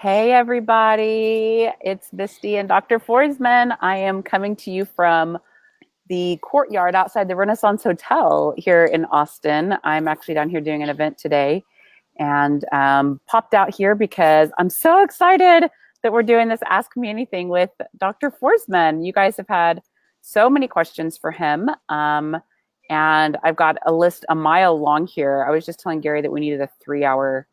Hey everybody, it's Misty and Dr. Foresman. I am coming to you from the courtyard outside the Renaissance Hotel here in Austin. I'm actually down here doing an event today and popped out here because I'm so excited that we're doing this Ask Me Anything with Dr. Foresman. You guys have had so many questions for him. And I've got a list a mile long here. I was just telling Gary that we needed a 3-hour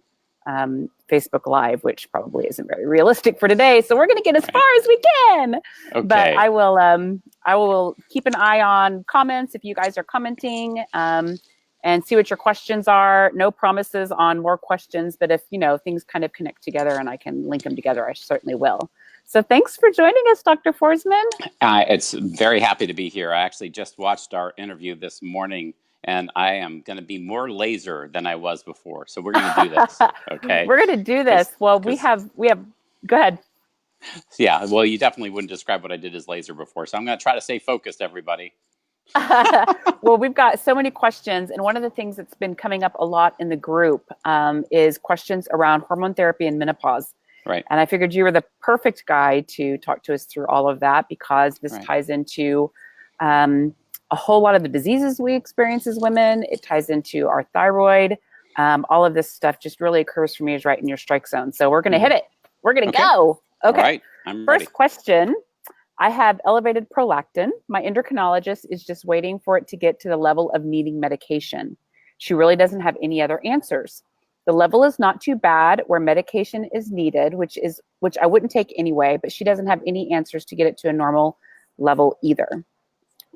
Facebook Live, which probably isn't very realistic for today. So we're going to get as far as we can. Okay. But I will keep an eye on comments if you guys are commenting, and see what your questions are. No promises on more questions, but if things kind of connect together and I can link them together, I certainly will. So thanks for joining us, Dr. Foresman. It's very happy to be here. I actually just watched our interview this morning, and I am going to be more laser than I was before. So we're going to do this. Okay. We're going to do this. Well, we have. Go ahead. Yeah. Well, you definitely wouldn't describe what I did as laser before. So I'm going to try to stay focused, everybody. Well, we've got so many questions. And one of the things that's been coming up a lot in the group is questions around hormone therapy and menopause. Right. And I figured you were the perfect guy to talk to us through all of that, because this ties into a whole lot of the diseases we experience as women. It ties into our thyroid. All of this stuff just really occurs for me as right in your strike zone. So we're going to hit it. We're going to go. Okay. All right. I'm ready. First question. I have elevated prolactin. My endocrinologist is just waiting for it to get to the level of needing medication. She really doesn't have any other answers. The level is not too bad where medication is needed, which I wouldn't take anyway, but she doesn't have any answers to get it to a normal level either.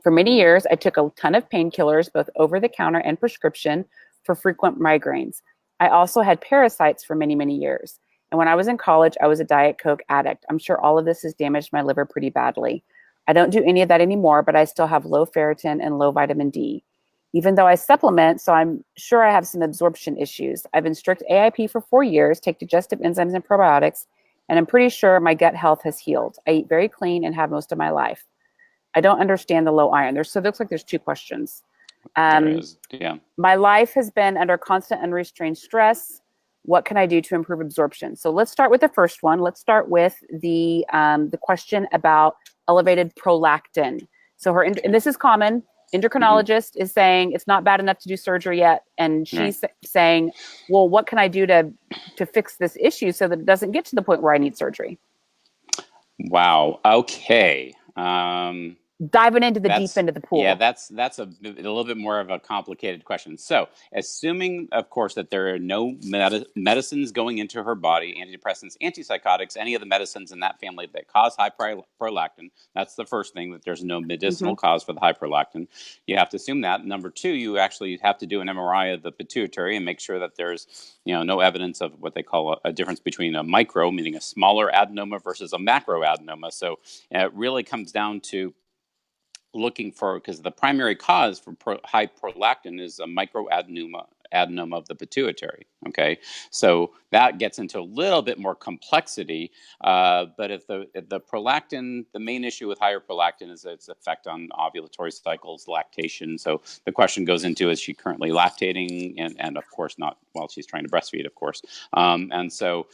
For many years, I took a ton of painkillers, both over the counter and prescription, for frequent migraines. I also had parasites for many, many years. And when I was in college, I was a Diet Coke addict. I'm sure all of this has damaged my liver pretty badly. I don't do any of that anymore, but I still have low ferritin and low vitamin D. Even though I supplement, so I'm sure I have some absorption issues. I've been strict AIP for 4 years, take digestive enzymes and probiotics, and I'm pretty sure my gut health has healed. I eat very clean and have most of my life. I don't understand the low iron. So it looks like there's two questions. Yeah. My life has been under constant unrestrained stress. What can I do to improve absorption? So let's start with the first one. Let's start with the question about elevated prolactin. So and this is common. Endocrinologist is saying it's not bad enough to do surgery yet, and she's saying, well, what can I do to fix this issue so that it doesn't get to the point where I need surgery? Wow. Okay. Diving into the deep end of the pool. Yeah, that's a little bit more of a complicated question. So, assuming, of course, that there are no medicines going into her body, antidepressants, antipsychotics, any of the medicines in that family that cause high prolactin, that's the first thing, that there's no medicinal cause for the high prolactin. You have to assume that. Number two, you actually have to do an MRI of the pituitary and make sure that there's no evidence of what they call a difference between a micro, meaning a smaller adenoma, versus a macro adenoma. So it really comes down to looking for, because the primary cause for high prolactin is a microadenoma of the pituitary. Okay, so that gets into a little bit more complexity. But if the prolactin, the main issue with higher prolactin is its effect on ovulatory cycles, lactation. So the question goes into, is she currently lactating? And of course not while she's trying to breastfeed, of course. And so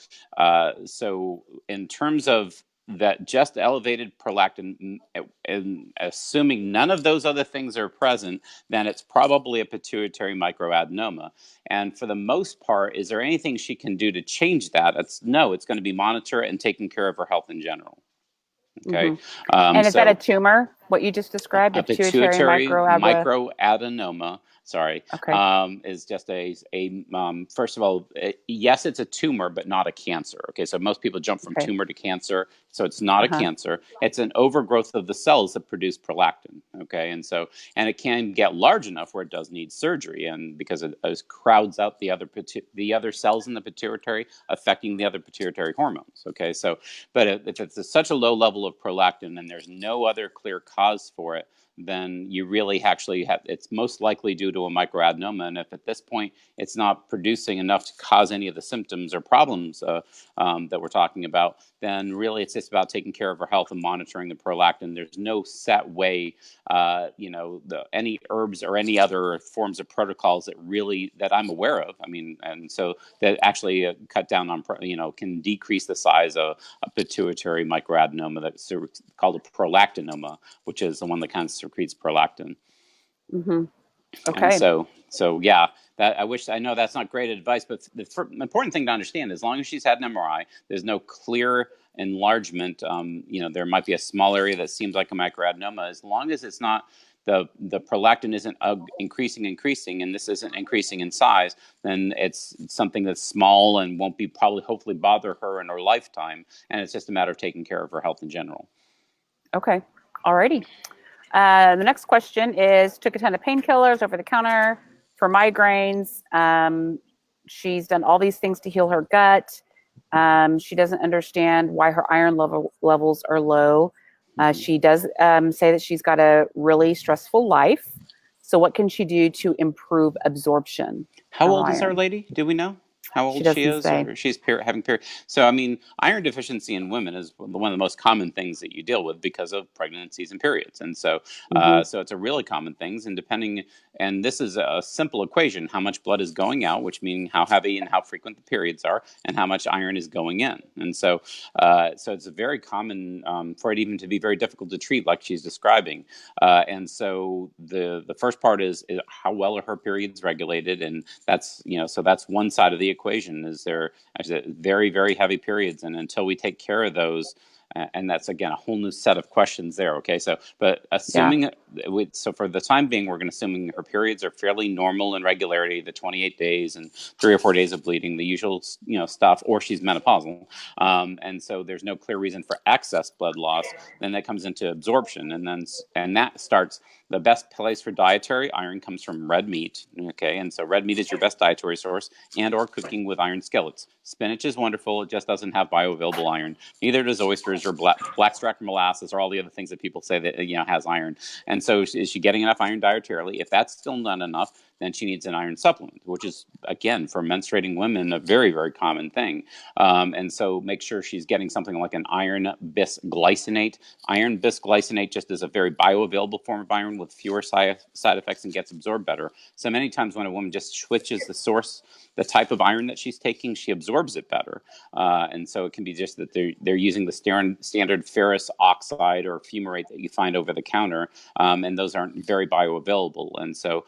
in terms of that, just elevated prolactin, and assuming none of those other things are present, then it's probably a pituitary microadenoma. And for the most part, is there anything she can do to change that? No, it's going to be monitor and taking care of her health in general. Okay. And is that a tumor, what you just described? A pituitary microadenoma. Sorry. Okay. Is just first of all, yes, it's a tumor, but not a cancer. Okay. So most people jump from tumor to cancer. So it's not a cancer. It's an overgrowth of the cells that produce prolactin. Okay. And it can get large enough where it does need surgery, and because it crowds out the other cells in the pituitary, affecting the other pituitary hormones. Okay. So, but if it's such a low level of prolactin and there's no other clear cause for it, then you really actually have, it's most likely due to a microadenoma. And if at this point it's not producing enough to cause any of the symptoms or problems that we're talking about, then really it's just about taking care of her health and monitoring the prolactin. There's no set way, any herbs or any other forms of protocols that I'm aware of. I mean, and so that actually cut down on, can decrease the size of a pituitary microadenoma that's called a prolactinoma, which is the one that kind of secretes prolactin. Mm-hmm. Okay. And so yeah, I know that's not great advice, but the important thing to understand, as long as she's had an MRI, there's no clear enlargement. There might be a small area that seems like a microadenoma. As long as it's not, the prolactin isn't increasing, and this isn't increasing in size, then it's something that's small and won't be hopefully bother her in her lifetime. And it's just a matter of taking care of her health in general. Okay. Alrighty. The next question is, took a ton of painkillers over the counter for migraines. She's done all these things to heal her gut. She doesn't understand why her iron levels are low. She does say that she's got a really stressful life. So what can she do to improve absorption? How old is our lady? Do we know how old she is? Or she's having period. So, I mean, iron deficiency in women is one of the most common things that you deal with because of pregnancies and periods. And so, so it's a really common thing. And this is a simple equation: how much blood is going out, which means how heavy and how frequent the periods are, and how much iron is going in. And so, so it's very common for it even to be very difficult to treat, like she's describing. And so the first part is how well are her periods regulated, and that's so that's one side of the equation. Is there very, very heavy periods, and until we take care of those, and that's again a whole new set of questions there. Okay, so but assuming so for the time being, we're going to assuming her periods are fairly normal in regularity, the 28 days and 3 or 4 days of bleeding, the usual stuff, or she's menopausal, and so there's no clear reason for excess blood loss. Then that comes into absorption, and that starts. The best place for dietary iron comes from red meat. Okay, and so red meat is your best dietary source, and or cooking with iron skillets. Spinach is wonderful; it just doesn't have bioavailable iron. Neither does oysters or blackstrap molasses or all the other things that people say that has iron. And so, is she getting enough iron dietarily? If that's still not enough, then she needs an iron supplement, which is, again, for menstruating women, a very, very common thing. And so make sure she's getting something like an iron bisglycinate. Iron bisglycinate just is a very bioavailable form of iron with fewer side effects and gets absorbed better. So many times when a woman just switches the source, the type of iron that she's taking, she absorbs it better. And so it can be just that they're using the standard ferrous oxide or fumarate that you find over the counter, and those aren't very bioavailable. And so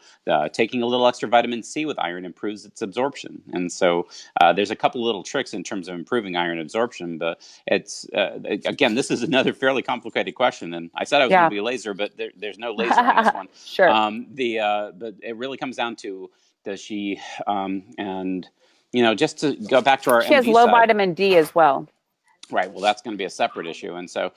taking a little extra vitamin C with iron improves its absorption. And so there's a couple little tricks in terms of improving iron absorption, but it's again, this is another fairly complicated question. And I said I was going to be a laser, but there's no laser on this one. Sure. But it really comes down to, does she and just to go back to our she has low vitamin D as well. Right. Well, that's going to be a separate issue. And so,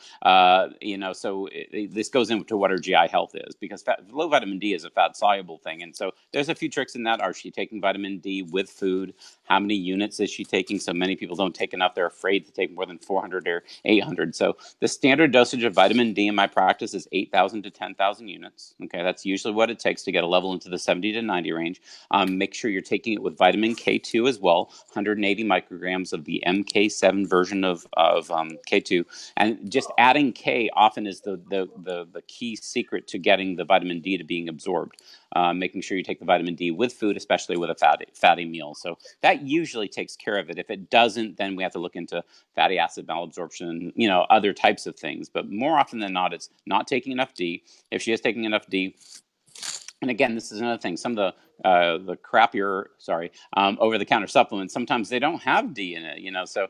this goes into what her GI health is, because low vitamin D is a fat soluble thing. And so there's a few tricks in that. Are she taking vitamin D with food? How many units is she taking? So many people don't take enough. They're afraid to take more than 400 or 800. So the standard dosage of vitamin D in my practice is 8,000 to 10,000 units. Okay. That's usually what it takes to get a level into the 70 to 90 range. Make sure you're taking it with vitamin K2 as well, 180 micrograms of the MK7 version of K2, and just adding K often is the key secret to getting the vitamin D to being absorbed. Making sure you take the vitamin D with food, especially with a fatty meal. So that usually takes care of it. If it doesn't, then we have to look into fatty acid malabsorption, other types of things. But more often than not, it's not taking enough D. If she is taking enough D, and again, this is another thing. Some of the crappier, over-the-counter supplements, sometimes they don't have D in it, So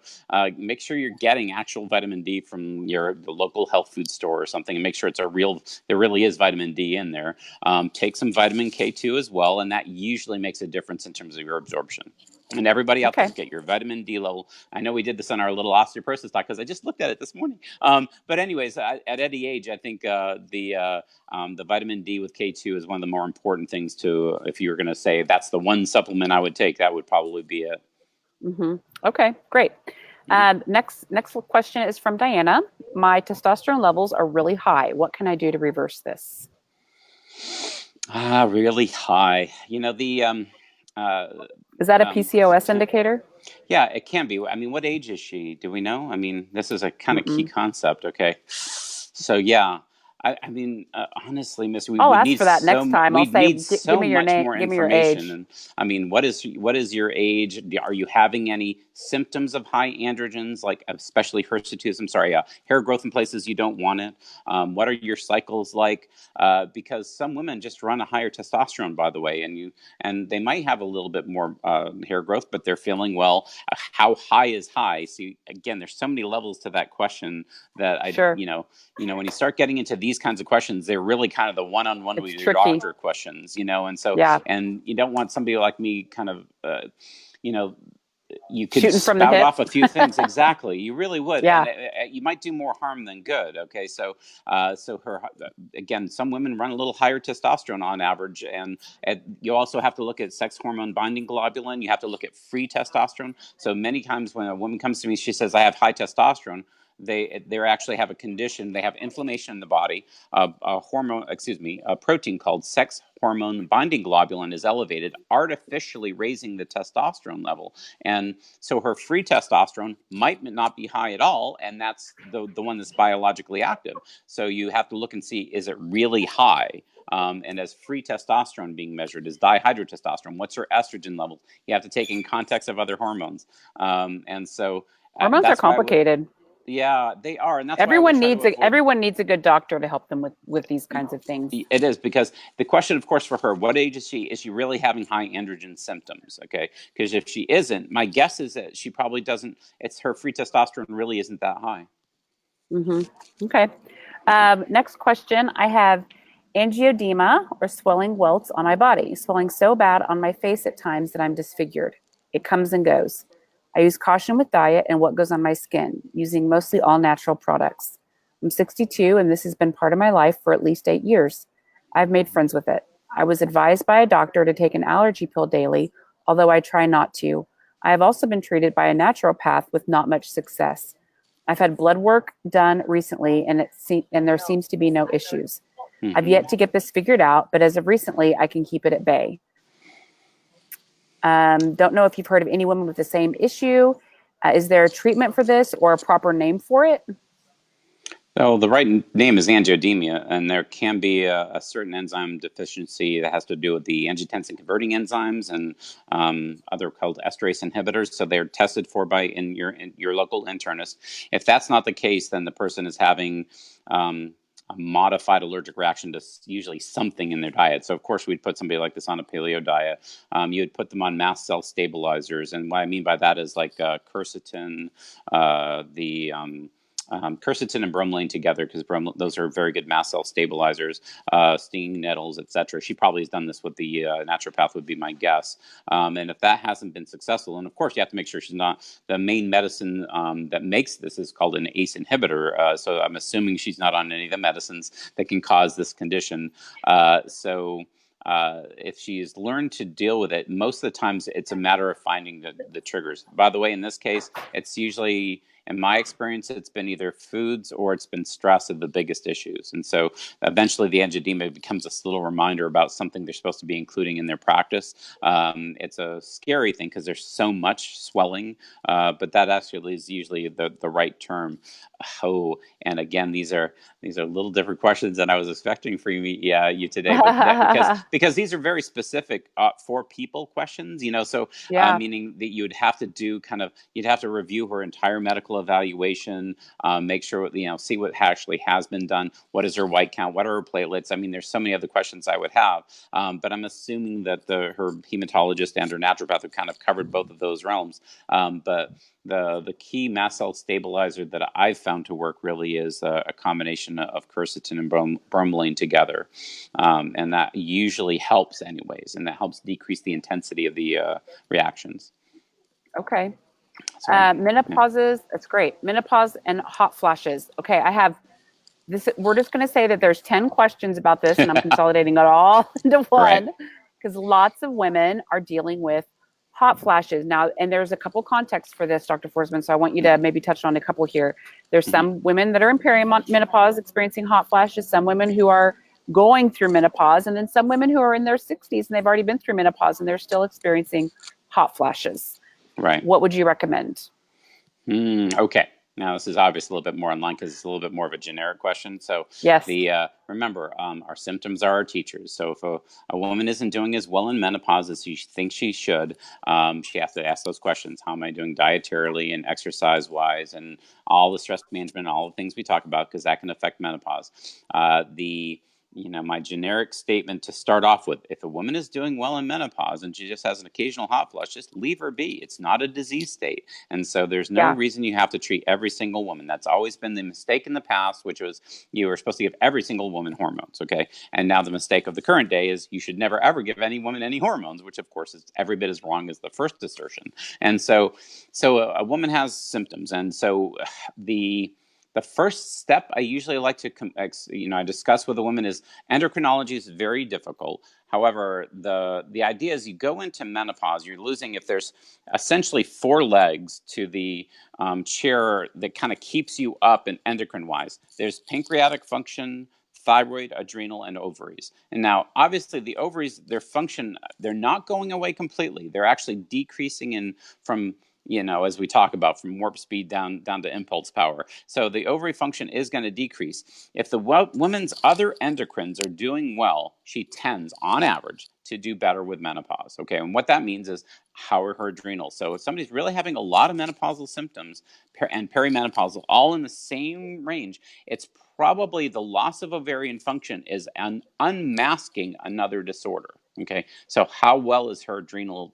make sure you're getting actual vitamin D from the local health food store or something, and make sure there really is vitamin D in there. Take some vitamin K2 as well, and that usually makes a difference in terms of your absorption. And everybody out there, get your vitamin D level. I know we did this on our little osteoporosis talk because I just looked at it this morning. But anyways, at any age, I think the vitamin D with K2 is one of the more important things to, if you're going to say that's the one supplement I would take, that would probably be it. Mm-hmm. Okay, great. Next question is from Diana. My testosterone levels are really high. What can I do to reverse this? Really high. You know, uh, Is that a PCOS indicator? yeah, it can be. I mean, what age is she? Do we know? I mean, this is a kind of key Mm-mm. concept. Okay, so yeah, I mean, honestly, Miss, I'll ask for that next time. I'll we'd say, need give so me your much name, more give me your information. age. And I mean, what is your age? Are you having any symptoms of high androgens, like especially hirsutism? Sorry, hair growth in places you don't want it. What are your cycles like? Because some women just run a higher testosterone, by the way, and they might have a little bit more hair growth, but they're feeling well. How high is high? See, again, there's so many levels to that question that Sure. when you start getting into these kinds of questions, they're really kind of the one-on-one It's with your tricky. doctor questions, and so, Yeah. and you don't want somebody like me kind of, you know, you could Shooting from the spout hip. off a few things. Exactly. You really would. Yeah. And you might do more harm than good. Okay. So her, again, some women run a little higher testosterone on average. And you also have to look at sex hormone binding globulin. You have to look at free testosterone. So many times when a woman comes to me, she says, I have high testosterone. They actually have a condition. They have inflammation in the body. A protein called sex hormone binding globulin is elevated, artificially raising the testosterone level. And so her free testosterone might not be high at all, and that's the one that's biologically active. So you have to look and see, is it really high? And as free testosterone being measured, is dihydrotestosterone? What's her estrogen level? You have to take in context of other hormones. And so Hormones are that's why complicated. yeah, they are, and that's why I would try to avoid. Everyone needs a good doctor to help them with these kinds of things. It is, because the question, of course, for her, what age is she? Is she really having high androgen symptoms? Okay, because if she isn't, my guess is that she probably doesn't. It's her free testosterone really isn't that high. Mm-hmm. Okay. Next question. I have angioedema, or swelling welts on my body, swelling so bad on my face at times that I'm disfigured. It comes and goes. I use caution with diet and what goes on my skin, using mostly all natural products. I'm 62, and this has been part of my life for at least 8 years. I've made friends with it. I was advised by a doctor to take an allergy pill daily, although I try not to. I have also been treated by a naturopath with not much success. I've had blood work done recently, and there seems to be no issues. Mm-hmm. I've yet to get this figured out, but as of recently, I can keep it at bay. Don't know if you've heard of any woman with the same issue. Is there a treatment for this or a proper name for it? Well, the right name is angioedema, and there can be a certain enzyme deficiency that has to do with the angiotensin converting enzymes and other called esterase inhibitors. So they're tested for in your local internist. If that's not the case, then the person is having a modified allergic reaction to usually something in their diet. So, of course, we'd put somebody like this on a paleo diet. You would put them on mast cell stabilizers. And what I mean by that is like quercetin, quercetin and bromelain together, because those are very good mast cell stabilizers, stinging nettles, etc. She probably has done this with the naturopath, would be my guess. And if that hasn't been successful, and of course you have to make sure she's not, the main medicine that makes this is called an ACE inhibitor. So I'm assuming she's not on any of the medicines that can cause this condition. If she's learned to deal with it, most of the times it's a matter of finding the triggers. By the way, in this case, it's usually, in my experience, it's been either foods or it's been stress of the biggest issues. And so eventually the angioedema becomes this little reminder about something they're supposed to be including in their practice. It's a scary thing because there's so much swelling, but that actually is usually the right term. Oh, and again, these are a little different questions than I was expecting for you today, but because these are very specific for people questions, so Yeah. meaning that you'd have to review her entire medical evaluation, make sure, see what actually has been done. What is her white count? What are her platelets? I mean, there's so many other questions I would have, but I'm assuming that her hematologist and her naturopath have kind of covered both of those realms. But the key mast cell stabilizer that I've found to work really is a combination of quercetin and bromelain together, and that usually helps anyways, and that helps decrease the intensity of the reactions. Okay. Menopauses, that's great. Menopause and hot flashes. Okay, I have this. We're just going to say that there's 10 questions about this, and I'm consolidating it all into one, because lots of women are dealing with hot flashes now, and there's a couple contexts for this, Dr. Foresman, so I want you to maybe touch on a couple here. There's some women that are in perimenopause experiencing hot flashes, some women who are going through menopause, and then some women who are in their 60s and they've already been through menopause and they're still experiencing hot flashes. Right. What would you recommend? Okay. Now, this is obviously a little bit more online because it's a little bit more of a generic question. So, Yes. remember, our symptoms are our teachers. So, if a woman isn't doing as well in menopause as she thinks she should, she has to ask those questions. How am I doing dietarily and exercise-wise, and all the stress management, all the things we talk about, because that can affect menopause. My generic statement to start off with, if a woman is doing well in menopause and she just has an occasional hot flush, just leave her be. It's not a disease state. And so there's no reason you have to treat every single woman. That's always been the mistake in the past, which was you were supposed to give every single woman hormones, okay? And now the mistake of the current day is you should never, ever give any woman any hormones, which of course is every bit as wrong as the first assertion. And so a woman has symptoms. And so the first step I usually like to, I discuss with a woman is endocrinology is very difficult. However, the idea is you go into menopause, you're losing, if there's essentially 4 legs to the chair that kind of keeps you up in endocrine-wise. There's pancreatic function, thyroid, adrenal, and ovaries. And now, obviously, the ovaries, their function, they're not going away completely. They're actually decreasing from as we talk about, from warp speed down to impulse power. So the ovary function is going to decrease. If the woman's other endocrines are doing well, she tends, on average, to do better with menopause. Okay, and what that means is how are her adrenals? So if somebody's really having a lot of menopausal symptoms and perimenopausal, all in the same range, it's probably the loss of ovarian function is unmasking another disorder. Okay, so how well is her adrenal?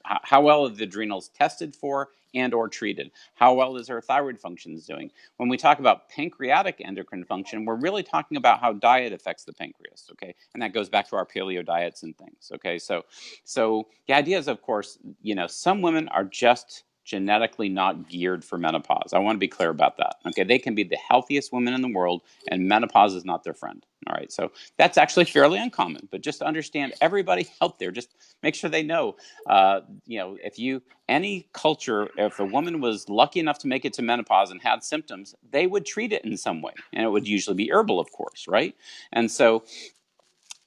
How well are the adrenals tested for and or treated? How well is her thyroid functions doing? When we talk about pancreatic endocrine function, we're really talking about how diet affects the pancreas. Okay, and that goes back to our paleo diets and things. Okay, so the idea is, of course, some women are just genetically not geared for menopause. I want to be clear about that. Okay, they can be the healthiest women in the world, and menopause is not their friend. All right, so that's actually fairly uncommon, but just to understand everybody out there, just make sure they know, any culture, if a woman was lucky enough to make it to menopause and had symptoms, they would treat it in some way, and it would usually be herbal, of course, right? And so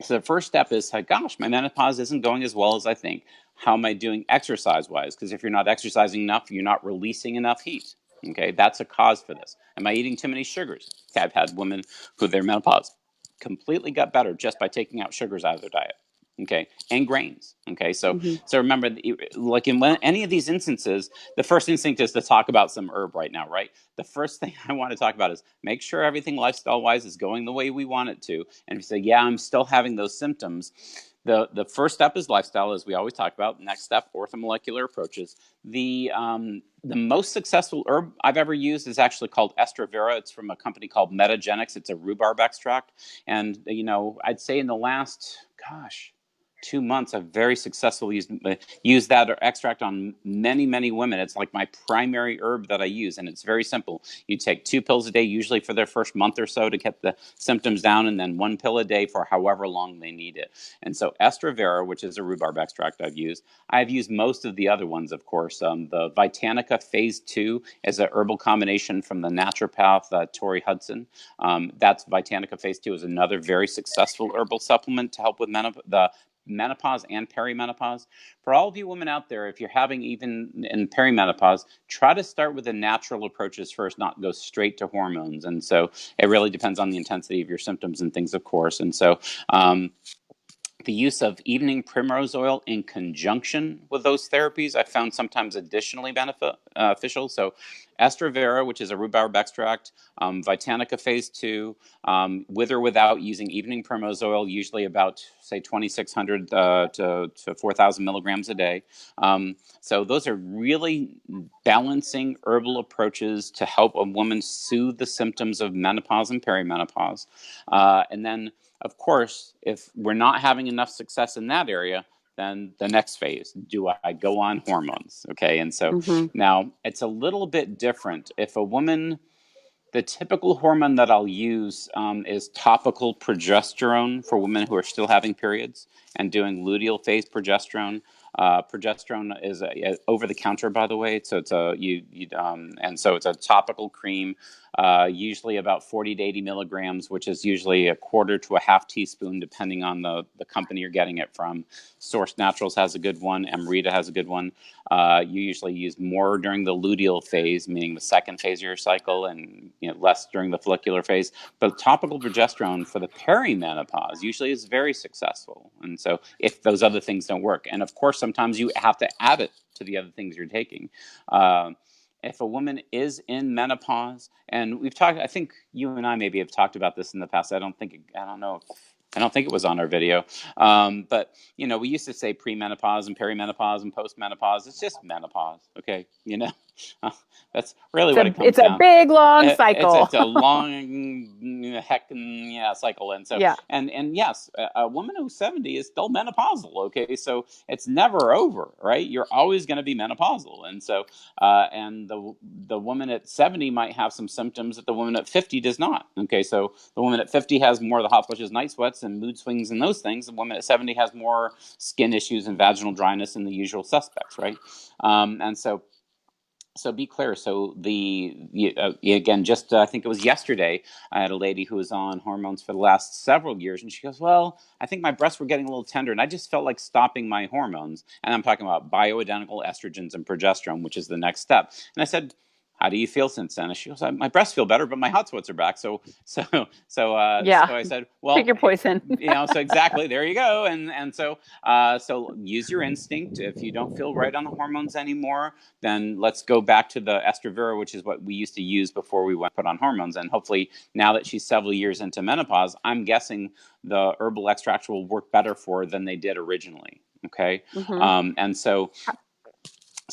the first step is, gosh, my menopause isn't going as well as I think. How am I doing exercise-wise? Because if you're not exercising enough, you're not releasing enough heat. Okay, that's a cause for this. Am I eating too many sugars? Okay, I've had women who their menopause completely got better just by taking out sugars out of their diet. Okay, and grains. Okay, so remember, like in any of these instances, the first instinct is to talk about some herb right now, right? The first thing I want to talk about is make sure everything lifestyle-wise is going the way we want it to. And if you say, yeah, I'm still having those symptoms, the first step is lifestyle, as we always talk about. Next step, orthomolecular approaches. The most successful herb I've ever used is actually called Estra Vera. It's from a company called Metagenics. It's a rhubarb extract. And, I'd say in the last, 2 months, I've very successfully used that extract on many, many women. It's like my primary herb that I use, and it's very simple. You take 2 pills a day, usually for their first month or so to get the symptoms down, and then 1 pill a day for however long they need it. And so Estra Vera, which is a rhubarb extract I've used most of the other ones, of course. The Vitanica Phase 2 is a herbal combination from the naturopath Tori Hudson. That's Vitanica Phase 2 is another very successful herbal supplement to help with menopause and perimenopause. For all of you women out there, if you're having even in perimenopause, try to start with the natural approaches first, not go straight to hormones. And so it really depends on the intensity of your symptoms and things, of course. And so the use of evening primrose oil in conjunction with those therapies, I found sometimes additionally beneficial. So Estra Vera, which is a rhubarb extract, Vitanica Phase 2, with or without using evening primrose oil, usually about, say, 2,600 to 4,000 milligrams a day. So those are really balancing herbal approaches to help a woman soothe the symptoms of menopause and perimenopause. And then, of course, if we're not having enough success in that area, then the next phase, do I go on hormones? Okay, and so now it's a little bit different. If a woman, the typical hormone that I'll use is topical progesterone for women who are still having periods and doing luteal phase progesterone. Progesterone is over the counter, by the way. So it's and so it's a topical cream, usually about 40 to 80 milligrams, which is usually a quarter to a half teaspoon, depending on the company you're getting it from. Source Naturals has a good one. Amrita has a good one. You usually use more during the luteal phase, meaning the second phase of your cycle, and less during the follicular phase. But topical progesterone for the perimenopause usually is very successful. And so if those other things don't work, and of course, sometimes you have to add it to the other things you're taking. If a woman is in menopause, and we've talked, I think you and I maybe have talked about this in the past. I don't think it was on our video. But, we used to say premenopause and perimenopause and postmenopause. It's just menopause, okay? That's really what it comes down. It's a big, long cycle. It's a long cycle. And so, yeah. and yes, a woman who's 70 is still menopausal, okay? So it's never over, right? You're always going to be menopausal. And so, and the woman at 70 might have some symptoms that the woman at 50 does not, okay? So the woman at 50 has more of the hot flushes, night sweats, and mood swings and those things. The woman at 70 has more skin issues and vaginal dryness and the usual suspects, right? And so be clear. So again, just I think it was yesterday, I had a lady who was on hormones for the last several years, and she goes, well, I think my breasts were getting a little tender, and I just felt like stopping my hormones. And I'm talking about bioidentical estrogens and progesterone, which is the next step. And I said, how do you feel since then? And she goes, my breasts feel better, but my hot sweats are back. So I said, well, pick your poison. So exactly, there you go. And so use your instinct. If you don't feel right on the hormones anymore, then let's go back to the Estravera, which is what we used to use before we went put on hormones. And hopefully now that she's several years into menopause, I'm guessing the herbal extracts will work better for her than they did originally. Okay. Mm-hmm. And so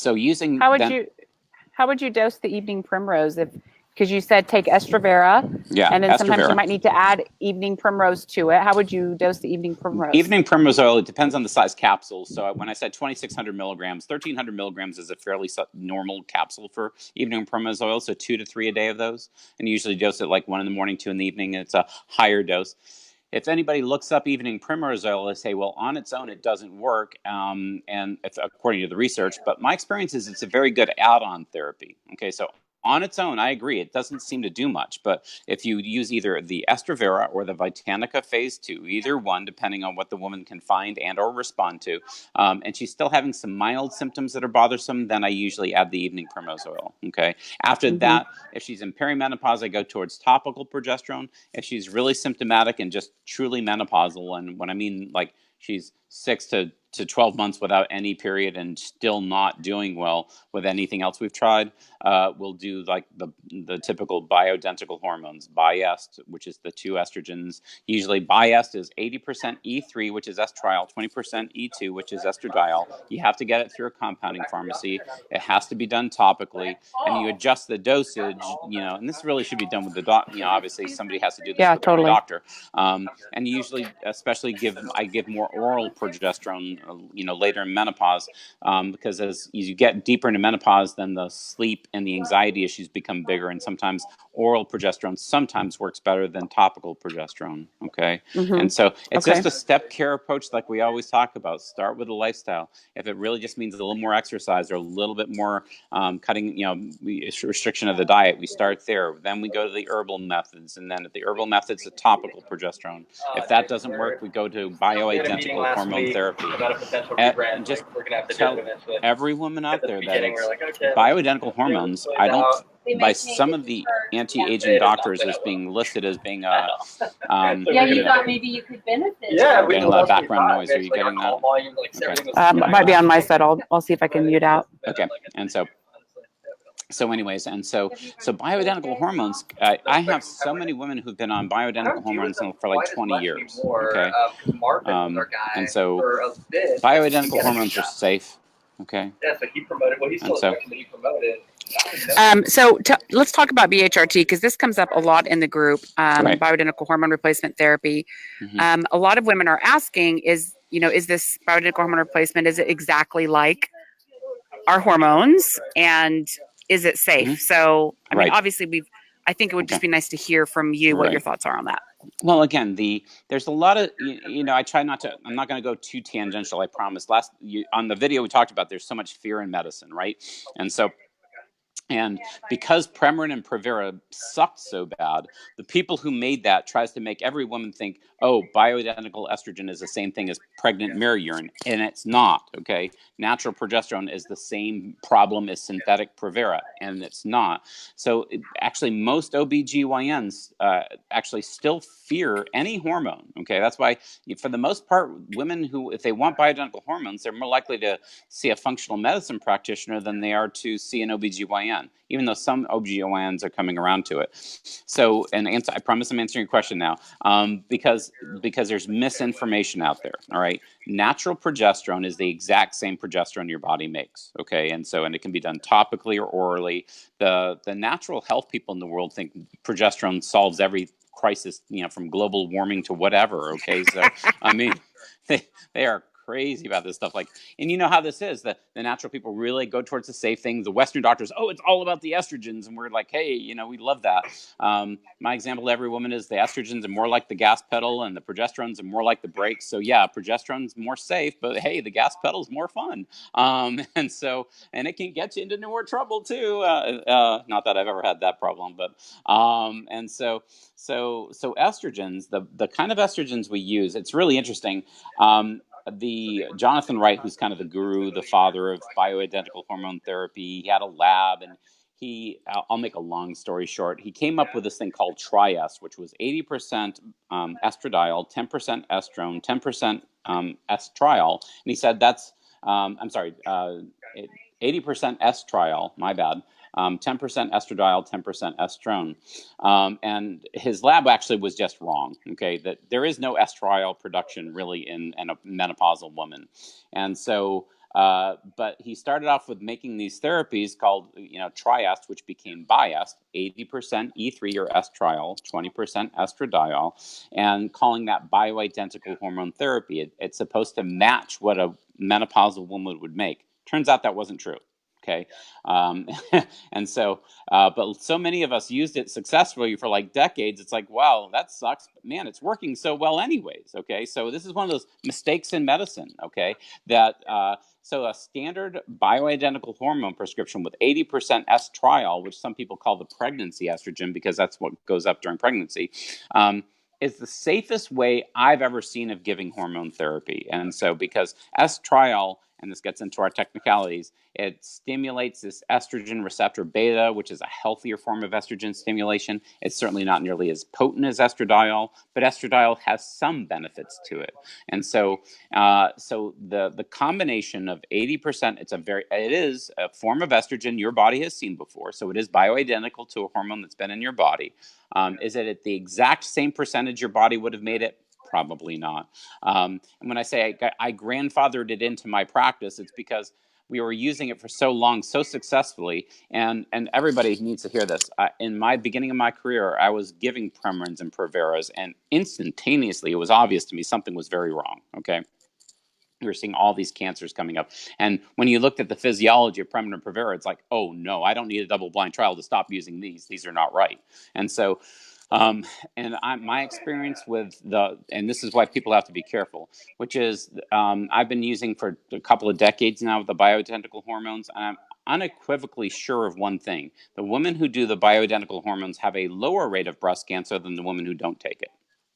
using how would you dose the evening primrose? Because you said take Estravera, and then sometimes you might need to add evening primrose to it. How would you dose the evening primrose? Evening primrose oil, it depends on the size capsule. So when I said 2,600 milligrams, 1,300 milligrams is a fairly normal capsule for evening primrose oil. So 2 to 3 a day of those, and you usually dose it like 1 in the morning, 2 in the evening. And it's a higher dose. If anybody looks up evening primrose oil, they say, well, on its own, it doesn't work, and it's according to the research. But my experience is it's a very good add-on therapy. Okay, so on its own, I agree, it doesn't seem to do much. But if you use either the Estravera or the Vitanica Phase 2, either one, depending on what the woman can find and or respond to, and she's still having some mild symptoms that are bothersome, then I usually add the evening primrose oil. Okay. After that, if she's in perimenopause, I go towards topical progesterone. If she's really symptomatic and just truly menopausal, and when I mean like she's 6 to 12 months without any period and still not doing well with anything else we've tried, we'll do like the typical bioidentical hormones, Biest, which is the 2 estrogens. Usually Biest is 80% E3, which is estriol, 20% E2, which is estradiol. You have to get it through a compounding pharmacy. It has to be done topically, and you adjust the dosage, and this really should be done with the doctor. Obviously somebody has to do this with the doctor. And usually, especially I give more oral progesterone, later in menopause, because as you get deeper into menopause, then the sleep and the anxiety issues become bigger, and sometimes oral progesterone sometimes works better than topical progesterone. Okay. And so it's just a step care approach, like we always talk about. Start with a lifestyle. If it really just means a little more exercise or a little bit more cutting, restriction of the diet, we start there. Then we go to the herbal methods, and then at the herbal methods, the topical progesterone. If that doesn't work, we go to bioidentical hormone therapy. And just tell every woman out there that it's bioidentical hormones. I don't, by some of the anti-aging doctors, is being listed as being a. You thought maybe you could benefit. Yeah, we're getting a lot of background noise. Are you getting that? Okay. Might be on my side. I'll see if I can mute out. Okay, and so anyways, and so bioidentical hormones, I have so many women who've been on bioidentical hormones for like 20 years, okay? And so bioidentical hormones are safe, okay? Yeah, so he promoted, well, he's still he promoted. Let's talk about BHRT, because this comes up a lot in the group, bioidentical hormone replacement therapy. A lot of women are asking, is this bioidentical hormone replacement, is it exactly like our hormones, and is it safe? So, I mean, obviously I think it would just be nice to hear from you what your thoughts are on that. Well, again, there's a lot of, I try not to, I'm not going to go too tangential, I promise. On the video we talked about, there's so much fear in medicine, right? And because Premarin and Provera sucked so bad, the people who made that tries to make every woman think, oh, bioidentical estrogen is the same thing as pregnant mirror urine, and it's not, okay? Natural progesterone is the same problem as synthetic Provera, and it's not. So actually, most OBGYNs actually still fear any hormone, okay? That's why, for the most part, women who, if they want bioidentical hormones, they're more likely to see a functional medicine practitioner than they are to see an OBGYN, even though some OBGYNs are coming around to it. So, I promise I'm answering your question now, because there's misinformation out there, all right? Natural progesterone is the exact same progesterone your body makes, okay? And it can be done topically or orally. The natural health people in the world think progesterone solves every crisis, from global warming to whatever, okay? So, I mean, they are crazy about this stuff. And you know how this is. The natural people really go towards the safe things. The Western doctors, oh, it's all about the estrogens. And we're like, hey, we love that. My example to every woman is the estrogens are more like the gas pedal and the progesterones are more like the brakes. So yeah, progesterone's more safe, but hey, the gas pedal's more fun. And it can get you into more trouble too. Not that I've ever had that problem, but so estrogens, the kind of estrogens we use, it's really interesting. The Jonathan Wright, who's kind of the guru, the father of bioidentical hormone therapy, he had a lab, and I'll make a long story short, he came up with this thing called Tri-S, which was 80% estradiol, 10% estrone, 10% estriol, and he said that's, 80% estriol, my bad, 10% estradiol, 10% estrone. And his lab actually was just wrong, okay? That there is no estriol production really in a menopausal woman. And so, but he started off with making these therapies called, Tri-S, which became Biest, 80% E3 or estriol, 20% estradiol, and calling that bioidentical hormone therapy. It's supposed to match what a menopausal woman would make. Turns out that wasn't true. Okay. But so many of us used it successfully for like decades. It's like, wow, that sucks. But man, it's working so well anyways. Okay. So this is one of those mistakes in medicine. Okay. So a standard bioidentical hormone prescription with 80% estriol, which some people call the pregnancy estrogen because that's what goes up during pregnancy, is the safest way I've ever seen of giving hormone therapy. And so because estriol, and this gets into our technicalities, it stimulates this estrogen receptor beta, which is a healthier form of estrogen stimulation. It's certainly not nearly as potent as estradiol, but estradiol has some benefits to it. And so the combination of 80%, it is a form of estrogen your body has seen before, so it is bioidentical to a hormone that's been in your body. Is it at the exact same percentage your body would have made it? Probably not. And when I say I grandfathered it into my practice, it's because we were using it for so long, so successfully, and everybody needs to hear this. In my beginning of my career, I was giving Premarins and Proveras, and instantaneously, it was obvious to me something was very wrong, okay? We were seeing all these cancers coming up. And when you looked at the physiology of Premarin and Provera, it's like, oh no, I don't need a double-blind trial to stop using these. These are not right. And so my experience with and this is why people have to be careful, which is I've been using for a couple of decades now with the bioidentical hormones, and I'm unequivocally sure of one thing. The women who do the bioidentical hormones have a lower rate of breast cancer than the women who don't take it.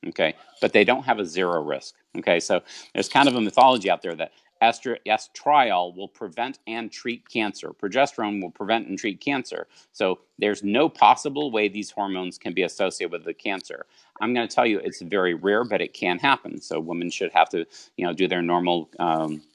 Okay, but they don't have a zero risk. Okay, so there's kind of a mythology out there that estriol will prevent and treat cancer. Progesterone will prevent and treat cancer. So there's no possible way these hormones can be associated with the cancer. I'm going to tell you it's very rare, but it can happen. So women should have to, do their normal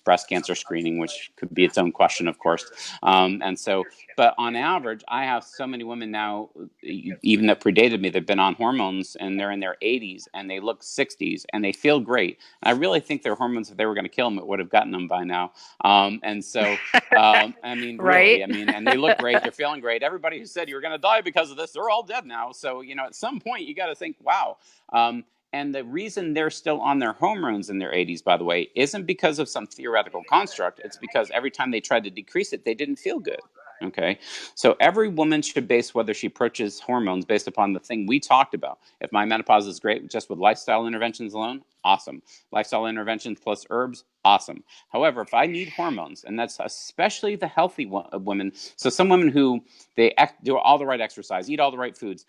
breast cancer screening, which could be its own question, of course. But on average, I have so many women now, even that predated me, they've been on hormones and they're in their 80s and they look 60s and they feel great. And I really think their hormones, if they were going to kill them, it would have gotten them by now. I mean, really, Right? and they look great. They're feeling great. Everybody who said you were going to die because of this, they're all dead now. So, at some point you got to think, wow. And the reason they're still on their hormones in their 80s, by the way, isn't because of some theoretical construct. It's because every time they tried to decrease it, they didn't feel good. Okay, so every woman should base whether she approaches hormones based upon the thing we talked about. If my menopause is great just with lifestyle interventions alone, awesome. Lifestyle interventions plus herbs, awesome. However, if I need hormones, and that's especially the healthy women, so some women who do all the right exercise, eat all the right foods,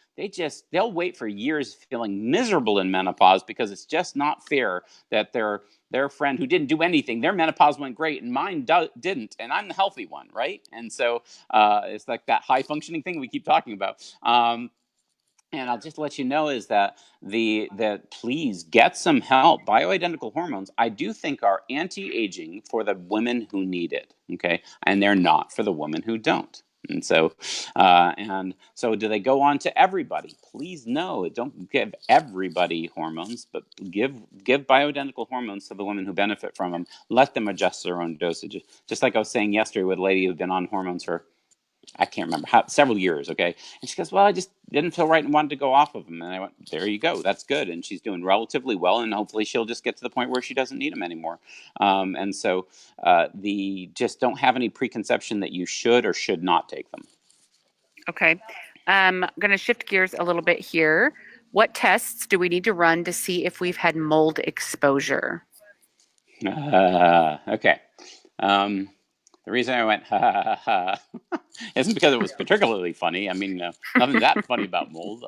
they'll wait for years feeling miserable in menopause because it's just not fair that their friend who didn't do anything, their menopause went great and mine didn't, and I'm the healthy one, right? And so it's like that high functioning thing we keep talking about. And I'll just let you know is that please get some help. Bioidentical hormones, I do think, are anti-aging for the women who need it, okay? And they're not for the women who don't. And so do they go on to everybody? Please no, don't give everybody hormones, but give bioidentical hormones to the women who benefit from them. Let them adjust their own dosage. Just like I was saying yesterday with a lady who'd been on hormones for, I can't remember several years, okay? And she goes, well, I just didn't feel right and wanted to go off of them. And I went, there you go, that's good. And she's doing relatively well, and hopefully she'll just get to the point where she doesn't need them anymore. And so just don't have any preconception that you should or should not take them. Okay. I'm going to shift gears a little bit here. What tests do we need to run to see if we've had mold exposure? Okay. The reason I went ha ha ha ha isn't because it was particularly funny. I mean, nothing that funny about mold.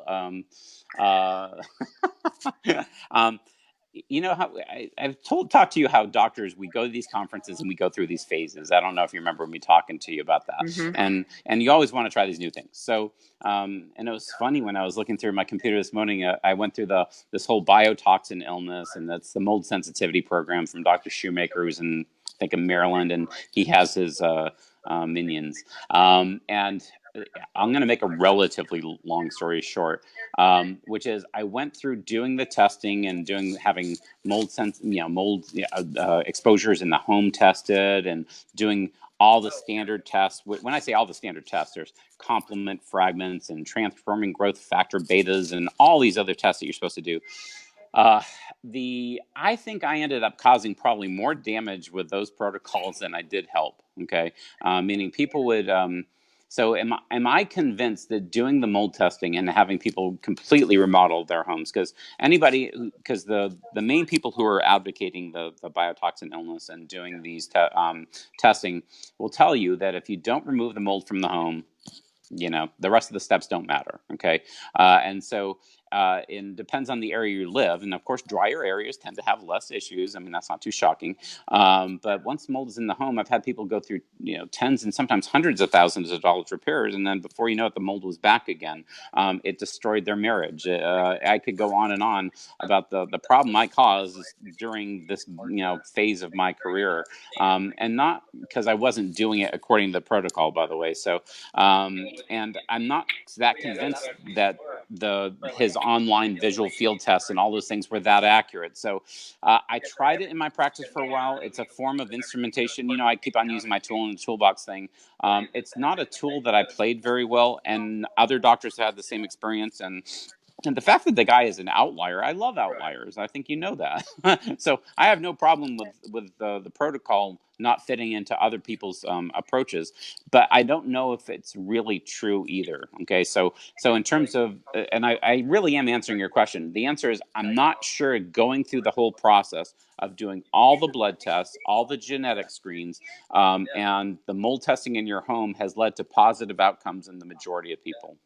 You know how I've talked to you how doctors, we go to these conferences and we go through these phases. I don't know if you remember me talking to you about that. Mm-hmm. And you always want to try these new things. So and it was funny when I was looking through my computer this morning. I went through this whole biotoxin illness, and that's the mold sensitivity program from Dr. Shoemaker, who's in, I think, in Maryland, and he has his minions. And I'm going to make a relatively long story short, which is I went through doing the testing and having mold exposures in the home tested, and doing all the standard tests. When I say all the standard tests, there's complement fragments and transforming growth factor betas and all these other tests that you're supposed to do. I think I ended up causing probably more damage with those protocols than I did help. Okay, meaning people would. So am I convinced that doing the mold testing and having people completely remodel their homes, because the main people who are advocating the biotoxin illness and doing these testing will tell you that if you don't remove the mold from the home, the rest of the steps don't matter. Okay, and so. It depends on the area you live. And of course, drier areas tend to have less issues. I mean, that's not too shocking. But once mold is in the home, I've had people go through, tens and sometimes hundreds of thousands of dollars repairs. And then before you know it, the mold was back again. It destroyed their marriage. I could go on and on about the problem I caused during this, phase of my career. And not because I wasn't doing it according to the protocol, by the way. So, and I'm not that convinced that his online visual field tests and all those things were that accurate. So I tried it in my practice for a while. It's a form of instrumentation. I keep on using my tool in the toolbox thing. It's not a tool that I played very well, and other doctors had the same experience. And the fact that the guy is an outlier, I love outliers. I think you know that. So I have no problem with the protocol not fitting into other people's approaches, but I don't know if it's really true either. Okay, so in terms of, and I really am answering your question. The answer is I'm not sure going through the whole process of doing all the blood tests, all the genetic screens, and the mold testing in your home has led to positive outcomes in the majority of people.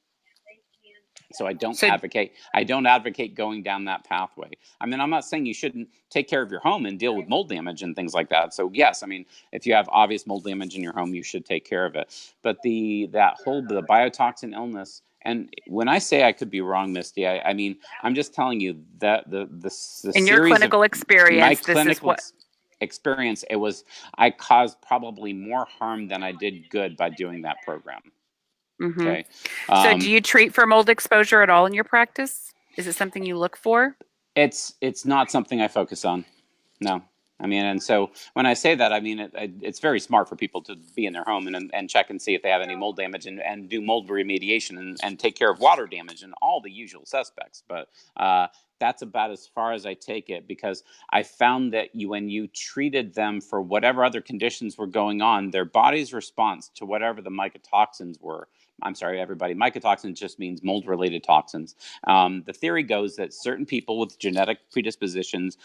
So I don't advocate going down that pathway. I mean, I'm not saying you shouldn't take care of your home and deal with mold damage and things like that. So yes, I mean, if you have obvious mold damage in your home, you should take care of it. But the biotoxin illness, and when I say I could be wrong, Misty, I mean, I'm just telling you that the in your clinical experience, experience, I caused probably more harm than I did good by doing that program. Mm-hmm. Okay. So do you treat for mold exposure at all in your practice? Is it something you look for? It's not something I focus on. No. I mean, and so when I say that, I mean, it's very smart for people to be in their home and check and see if they have any mold damage and do mold remediation and take care of water damage and all the usual suspects. But that's about as far as I take it, because I found that when you treated them for whatever other conditions were going on, their body's response to whatever the mycotoxins were. I'm sorry, everybody. Mycotoxin just means mold-related toxins. The theory goes that certain people with genetic predispositions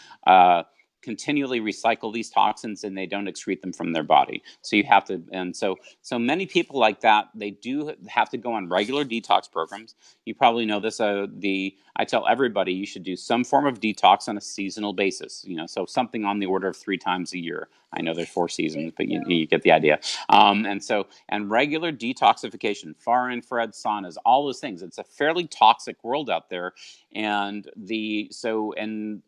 continually recycle these toxins and they don't excrete them from their body. So you have to, and so many people like that, they do have to go on regular detox programs. You probably know this. I tell everybody you should do some form of detox on a seasonal basis. So something on the order of 3 times a year. I know there's 4 seasons, but you get the idea. And regular detoxification, far infrared saunas, all those things. It's a fairly toxic world out there. And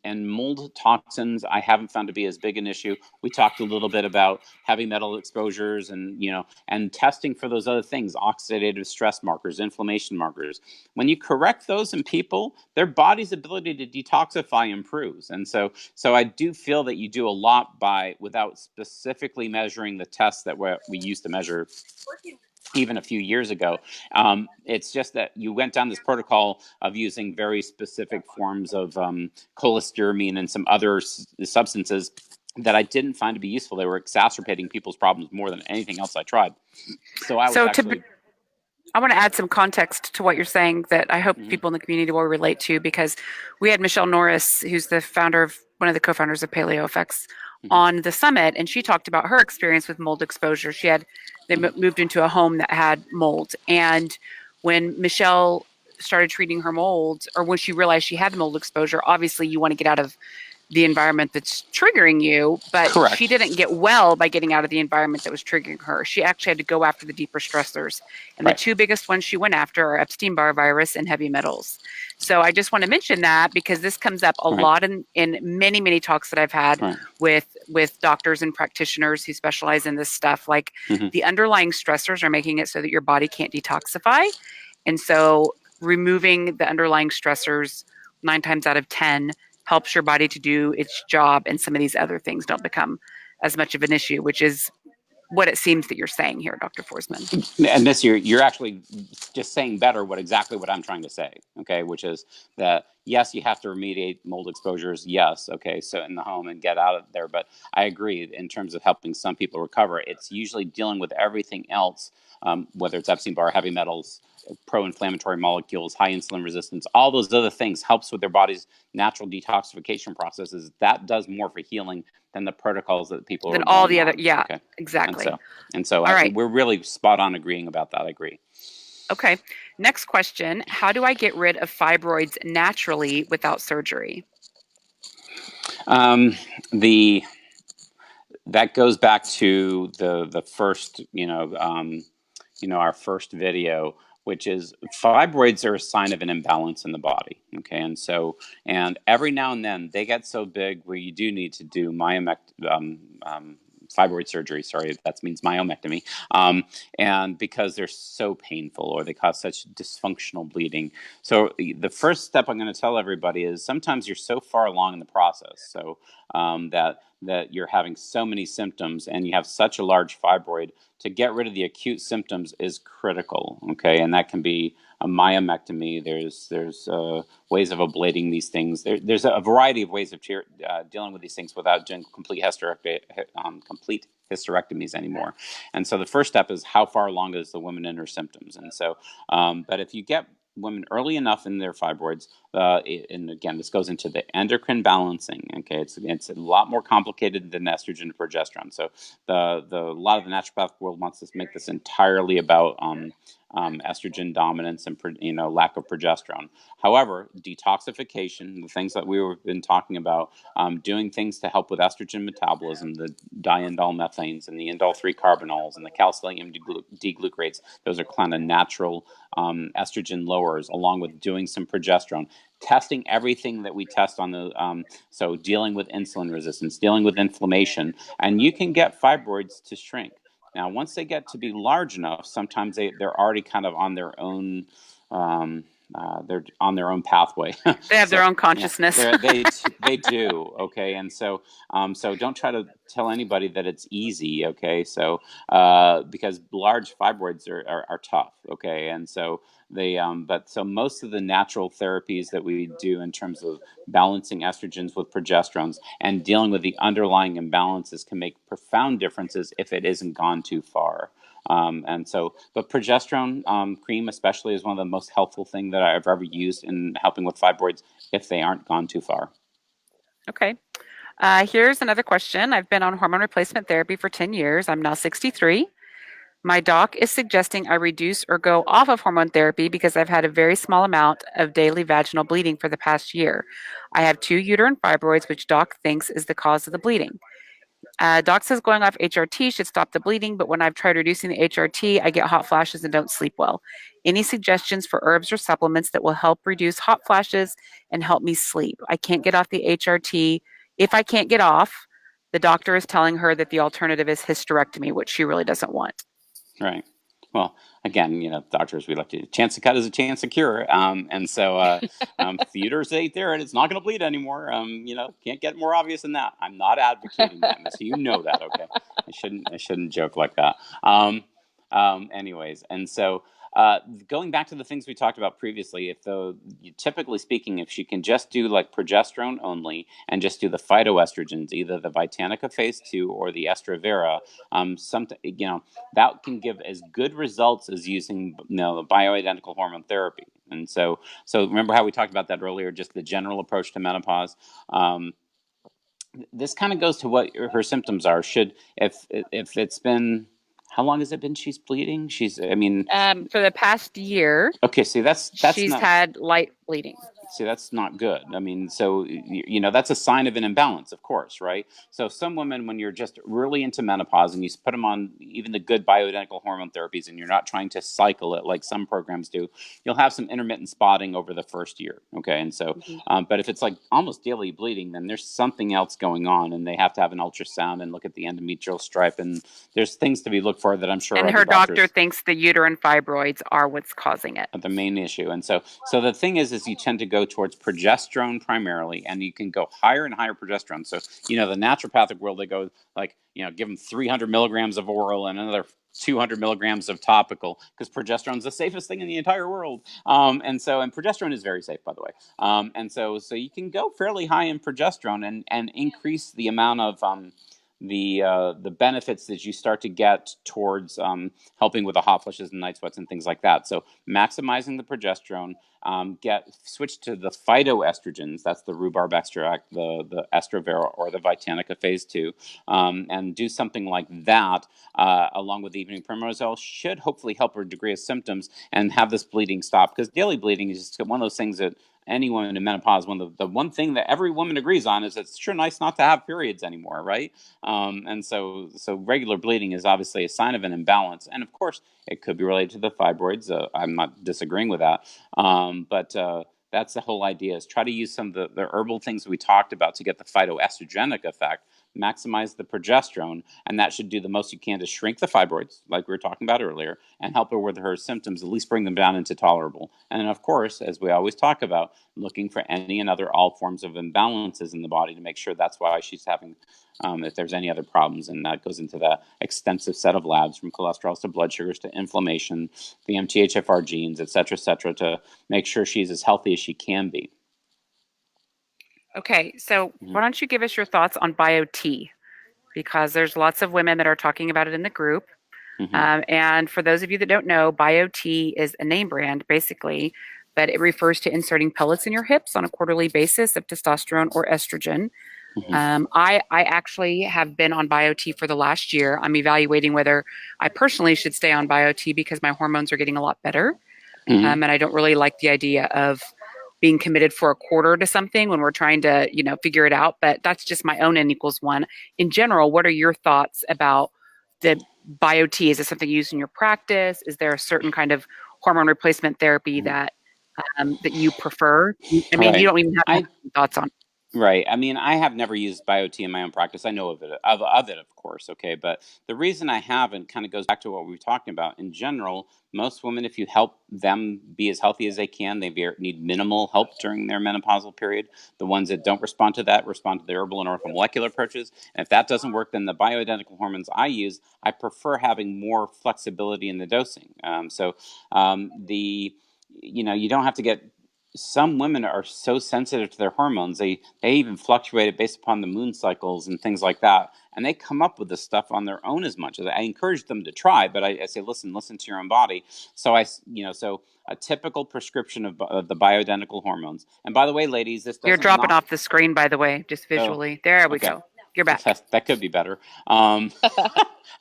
mold toxins I haven't found to be as big an issue. We talked a little bit about heavy metal exposures and testing for those other things, oxidative stress markers, inflammation markers. When you correct those in people, their body's ability to detoxify improves. And so I do feel that you do a lot without specifically measuring the tests that we used to measure even a few years ago. It's just that you went down this protocol of using very specific forms of cholestyramine and some other substances that I didn't find to be useful. They were exacerbating people's problems more than anything else I tried. So I want to add some context to what you're saying that I hope people in the community will relate to, because we had Michelle Norris, who's one of the co-founders of Paleo Effects, on the summit, and she talked about her experience with mold exposure. They moved into a home that had mold, and when Michelle started treating her mold, or when she realized she had the mold exposure, obviously you want to get out of the environment that's triggering you, but Correct. She didn't get well by getting out of the environment that was triggering her. She actually had to go after the deeper stressors. And The 2 biggest ones she went after are Epstein-Barr virus and heavy metals. So I just want to mention that, because this comes up a lot in many, many talks that I've had with doctors and practitioners who specialize in this stuff. Like the underlying stressors are making it so that your body can't detoxify. And so removing the underlying stressors 9 times out of 10 helps your body to do its job, and some of these other things don't become as much of an issue, which is what it seems that you're saying here, Dr. Foresman. And this year, you're actually just saying better exactly what I'm trying to say, okay, which is that, yes, you have to remediate mold exposures, yes, okay, so in the home and get out of there, but I agree, in terms of helping some people recover, it's usually dealing with everything else, whether it's Epstein-Barr, heavy metals, pro-inflammatory molecules, high insulin resistance, all those other things helps with their body's natural detoxification processes. That does more for healing than the protocols that people than are all the going other, on. yeah, Okay. exactly. And so all right. we're really spot on agreeing about that. I agree. Okay. Next question. How do I get rid of fibroids naturally without surgery? That goes back to the first, our first video, which is fibroids are a sign of an imbalance in the body. Okay, and every now and then they get so big where you do need to do fibroid surgery. Sorry, that means myomectomy. And because they're so painful or they cause such dysfunctional bleeding. So the first step I'm going to tell everybody is sometimes you're so far along in the process, so that you're having so many symptoms and you have such a large fibroid, to get rid of the acute symptoms is critical, okay? And that can be a myomectomy. There's ways of ablating these things. There's a variety of ways of dealing with these things without doing complete hysterectomies anymore. And so the first step is, how far along is the woman in her symptoms? And so, but if you get women early enough in their fibroids, and again, this goes into the endocrine balancing. Okay, it's a lot more complicated than estrogen and progesterone. So a lot of the naturopathic world wants to make this entirely about estrogen dominance and lack of progesterone. However, detoxification, the things that we've been talking about, doing things to help with estrogen metabolism, the diindol methanes and the indol 3 carbinols and the calcium deglucarates, those are kind of natural estrogen lowers, along with doing some progesterone. Testing everything that we test on so dealing with insulin resistance, dealing with inflammation, and you can get fibroids to shrink. Now, once they get to be large enough, sometimes they're already kind of on their own they're on their own pathway. They have their own consciousness. Yeah, they do. Okay, and so don't try to tell anybody that it's easy. Okay, so because large fibroids are tough. Okay, and so but so most of the natural therapies that we do in terms of balancing estrogens with progesterones and dealing with the underlying imbalances can make profound differences if it isn't gone too far. But progesterone cream especially is one of the most helpful thing that I've ever used in helping with fibroids if they aren't gone too far. Okay. Here's another question. I've been on hormone replacement therapy for 10 years. I'm now 63. My doc is suggesting I reduce or go off of hormone therapy because I've had a very small amount of daily vaginal bleeding for the past year. I have 2 uterine fibroids, which doc thinks is the cause of the bleeding. Doc says going off HRT should stop the bleeding, but when I've tried reducing the HRT, I get hot flashes and don't sleep well. Any suggestions for herbs or supplements that will help reduce hot flashes and help me sleep? I can't get off the HRT. If I can't get off, the doctor is telling her that the alternative is hysterectomy, which she really doesn't want. Right. Well, again, doctors, we like to chance to cut is a chance to cure. And so if the uterus ain't there and it's not going to bleed anymore, can't get more obvious than that. I'm not advocating that, so you know that, okay? I shouldn't joke like that. Anyways, and so going back to the things we talked about previously, typically speaking, if she can just do like progesterone only and just do the phytoestrogens, either the Vitanica phase 2 or the Estravera, that can give as good results as using the bioidentical hormone therapy. And so remember how we talked about that earlier, just the general approach to menopause. This kind of goes to what her symptoms are. If it's been, how long has it been she's bleeding? For the past year. Okay, see, that's she's had light bleeding. See, that's not good. So, that's a sign of an imbalance, of course, right? So some women, when you're just really into menopause and you put them on even the good bioidentical hormone therapies and you're not trying to cycle it like some programs do, you'll have some intermittent spotting over the first year, okay? And so, but if it's like almost daily bleeding, then there's something else going on and they have to have an ultrasound and look at the endometrial stripe, and there's things to be looked for that I'm sure and her doctor thinks the uterine fibroids are what's causing it. The main issue. And so the thing is you tend to go towards progesterone primarily, and you can go higher and higher progesterone. So, the naturopathic world, they go like, give them 300 milligrams of oral and another 200 milligrams of topical, because progesterone is the safest thing in the entire world. And progesterone is very safe, by the way. And so you can go fairly high in progesterone and increase the amount of the benefits that you start to get towards helping with the hot flushes and night sweats and things like that. So maximizing the progesterone, switch to the phytoestrogens. That's the rhubarb extract, the Estravera, or the Vitanica phase 2, and do something like that along with evening primrose oil should hopefully help her degree of symptoms and have this bleeding stop. Because daily bleeding is just one of those things that any woman in menopause, the one thing that every woman agrees on is it's sure nice not to have periods anymore, right? And so regular bleeding is obviously a sign of an imbalance, and of course it could be related to the fibroids. I'm not disagreeing with that, but that's the whole idea: is try to use some of the herbal things we talked about to get the phytoestrogenic effect, maximize the progesterone, and that should do the most you can to shrink the fibroids, like we were talking about earlier, and help her with her symptoms, at least bring them down into tolerable. And then, of course, as we always talk about, looking for any and all forms of imbalances in the body to make sure that's why she's having, if there's any other problems, and that goes into the extensive set of labs from cholesterol to blood sugars to inflammation, the MTHFR genes, et cetera, to make sure she's as healthy as she can be. Okay, so why don't you give us your thoughts on BioT? Because there's lots of women that are talking about it in the group. And for those of you that don't know, BioT is a name brand, basically, but it refers to inserting pellets in your hips on a quarterly basis of testosterone or estrogen. I actually have been on BioT for the last year. I'm evaluating whether I personally should stay on BioT because my hormones are getting a lot better. And I don't really like the idea of being committed for a quarter to something when we're trying to, figure it out. But that's just my own N=1. In general, what are your thoughts about the BioT? Is it something you use in your practice? Is there a certain kind of hormone replacement therapy that you prefer? I mean, you don't even have thoughts on it. Right. I mean, I have never used BioT in my own practice. I know of it, of course. Okay. But the reason I haven't kind of goes back to what we were talking about. In general, most women, if you help them be as healthy as they can, they need minimal help during their menopausal period. The ones that don't respond to that respond to the herbal and orthomolecular approaches. And if that doesn't work, then the bioidentical hormones I use, I prefer having more flexibility in the dosing. You don't have to get. Some women are so sensitive to their hormones, they even fluctuate it based upon the moon cycles and things like that, and they come up with this stuff on their own. As much as I encourage them to try, but I say listen to your own body. So a typical prescription of the bioidentical hormones. And by the way, ladies, this doesn't You're dropping off the screen, by the way, just visually. There we okay. go. You're back. That could be better.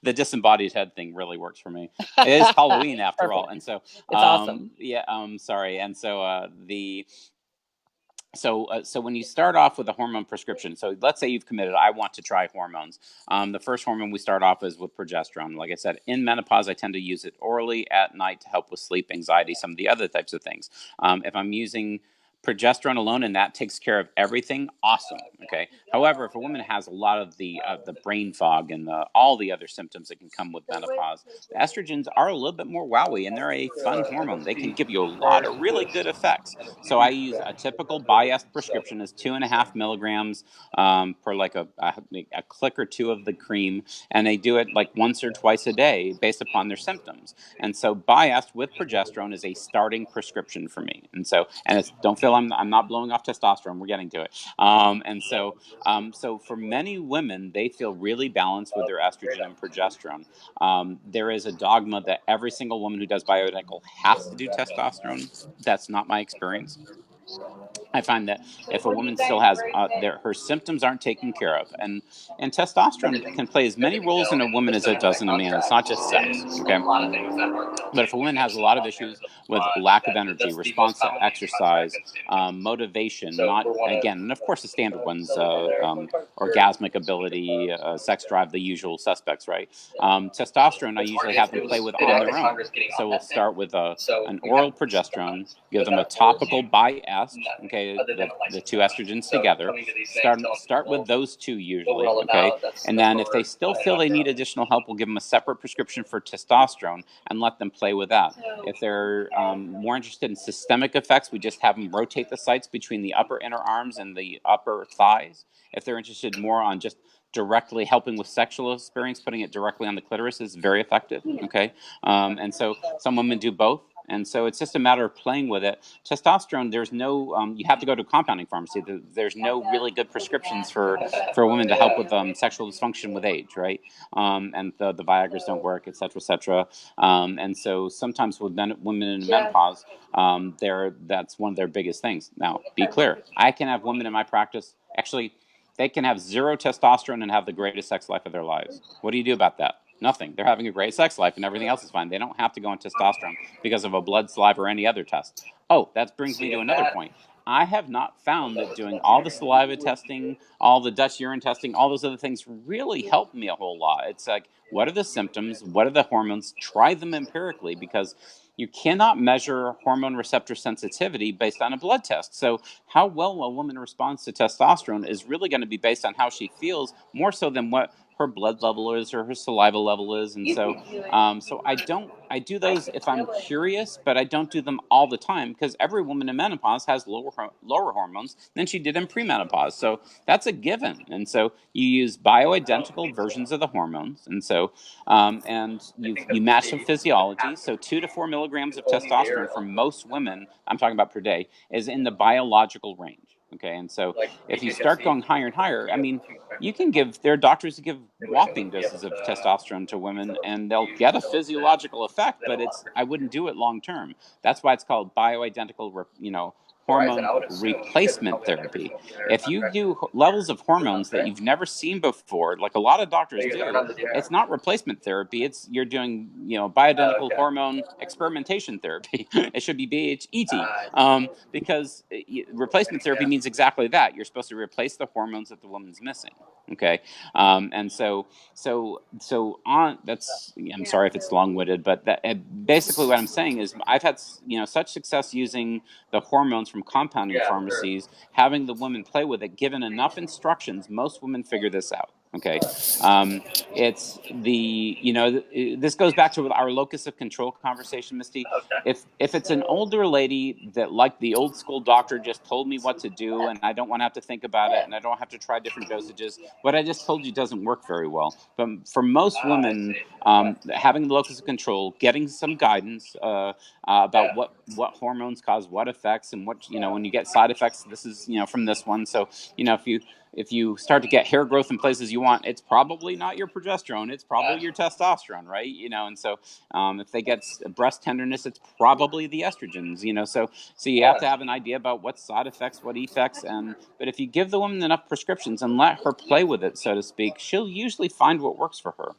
The disembodied head thing really works for me. It is Halloween after all, and so it's awesome. Yeah. Sorry. And so So when you start off with a hormone prescription, so let's say you've committed, I want to try hormones. The first hormone we start off is with progesterone. Like I said, in menopause, I tend to use it orally at night to help with sleep, anxiety, some of the other types of things. If I'm using progesterone alone and that takes care of everything, awesome. Okay. However, if a woman has a lot of the brain fog and all the other symptoms that can come with menopause, the estrogens are a little bit more wowy, and they're a fun hormone. They can give you a lot of really good effects. So I use a typical biased prescription is 2.5 milligrams per like a click or two of the cream, and they do it like once or twice a day based upon their symptoms. And so biased with progesterone is a starting prescription for me. And don't feel I'm not blowing off testosterone. We're getting to it. So for many women, they feel really balanced with their estrogen and progesterone. There is a dogma that every single woman who does bioidentical has to do testosterone. That's not my experience. I find that if a woman still has her symptoms aren't taken care of, and testosterone can play as many roles in a woman as it does in a man. It's not just sex, okay? But if a woman has a lot of issues with lack of energy, response to exercise, motivation, and of course the standard ones, orgasmic ability, sex drive, the usual suspects, right? Testosterone, I usually have them play with on their own. So we'll start with an oral progesterone, give them a topical bi-est, okay, the two estrogens together. Start with those two usually, okay? And then if they still feel they need additional help, we'll give them a separate prescription for testosterone and let them play with that. If they're more interested in systemic effects, we just have them rotate the sites between the upper inner arms and the upper thighs. If they're interested more on just directly helping with sexual experience, putting it directly on the clitoris is very effective, okay? And so some women do both. And so it's just a matter of playing with it. Testosterone, there's no, you have to go to a compounding pharmacy. There's no really good prescriptions for a woman to help with sexual dysfunction with age, right? And the Viagras don't work, et cetera, et cetera. And so sometimes with women in menopause, that's one of their biggest things. Now, be clear, I can have women in my practice, actually, they can have zero testosterone and have the greatest sex life of their lives. What do you do about that? Nothing. They're having a great sex life and everything else is fine. They don't have to go on testosterone because of a blood, saliva, or any other test. Oh, that brings me to another point. I have not found that doing all the saliva testing, all the Dutch urine testing, all those other things really helped me a whole lot. It's like, what are the symptoms? What are the hormones? Try them empirically, because you cannot measure hormone receptor sensitivity based on a blood test. So how well a woman responds to testosterone is really going to be based on how she feels, more so than what her blood level is or her saliva level is. And so I do those if I'm curious, but I don't do them all the time, because every woman in menopause has lower hormones than she did in premenopause. So that's a given. And so you use bioidentical versions of the hormones. And so and you match some physiology. So 2 to 4 milligrams of testosterone for most women, I'm talking about per day, is in the biological range. Okay, and so if you start going higher and higher, I mean, there are doctors who give whopping doses of testosterone to women, and they'll get a physiological effect, but I wouldn't do it long term. That's why it's called bioidentical, hormone replacement therapy. If you do levels of hormones that you've never seen before, like a lot of doctors do, it's not replacement therapy. You're doing, bioidentical hormone experimentation therapy. It should be BHET, because replacement therapy means exactly that. You're supposed to replace the hormones that the woman's missing. Okay, and so on. That's, I'm sorry if it's long-winded, but that basically what I'm saying is I've had such success using the hormones from compounding pharmacies, having the women play with it, given enough instructions. Most women figure this out. Okay, it's the this goes back to our locus of control conversation, Misty. If it's an older lady that, like the old school doctor, just told me what to do and I don't want to have to think about it and I don't have to try different dosages, what I just told you doesn't work very well. But for most women, having the locus of control, getting some guidance about what hormones cause what effects, and what when you get side effects, this is from this one. So if you start to get hair growth in places you want, it's probably not your progesterone, it's probably your testosterone, right? And so if they get breast tenderness, it's probably the estrogens. So you have to have an idea about what side effects, what effects, but if you give the woman enough prescriptions and let her play with it, so to speak, she'll usually find what works for her.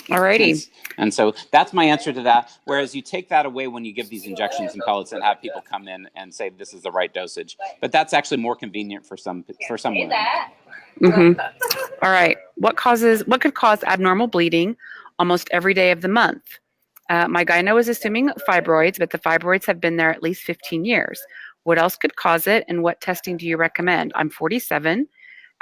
Alrighty. And so that's my answer to that. Whereas you take that away when you give these injections and pellets and have people come in and say this is the right dosage. But that's actually more convenient for some women. Mm-hmm. All right. What could cause abnormal bleeding almost every day of the month? My gyno is assuming fibroids, but the fibroids have been there at least 15 years. What else could cause it, and what testing do you recommend? I'm 47.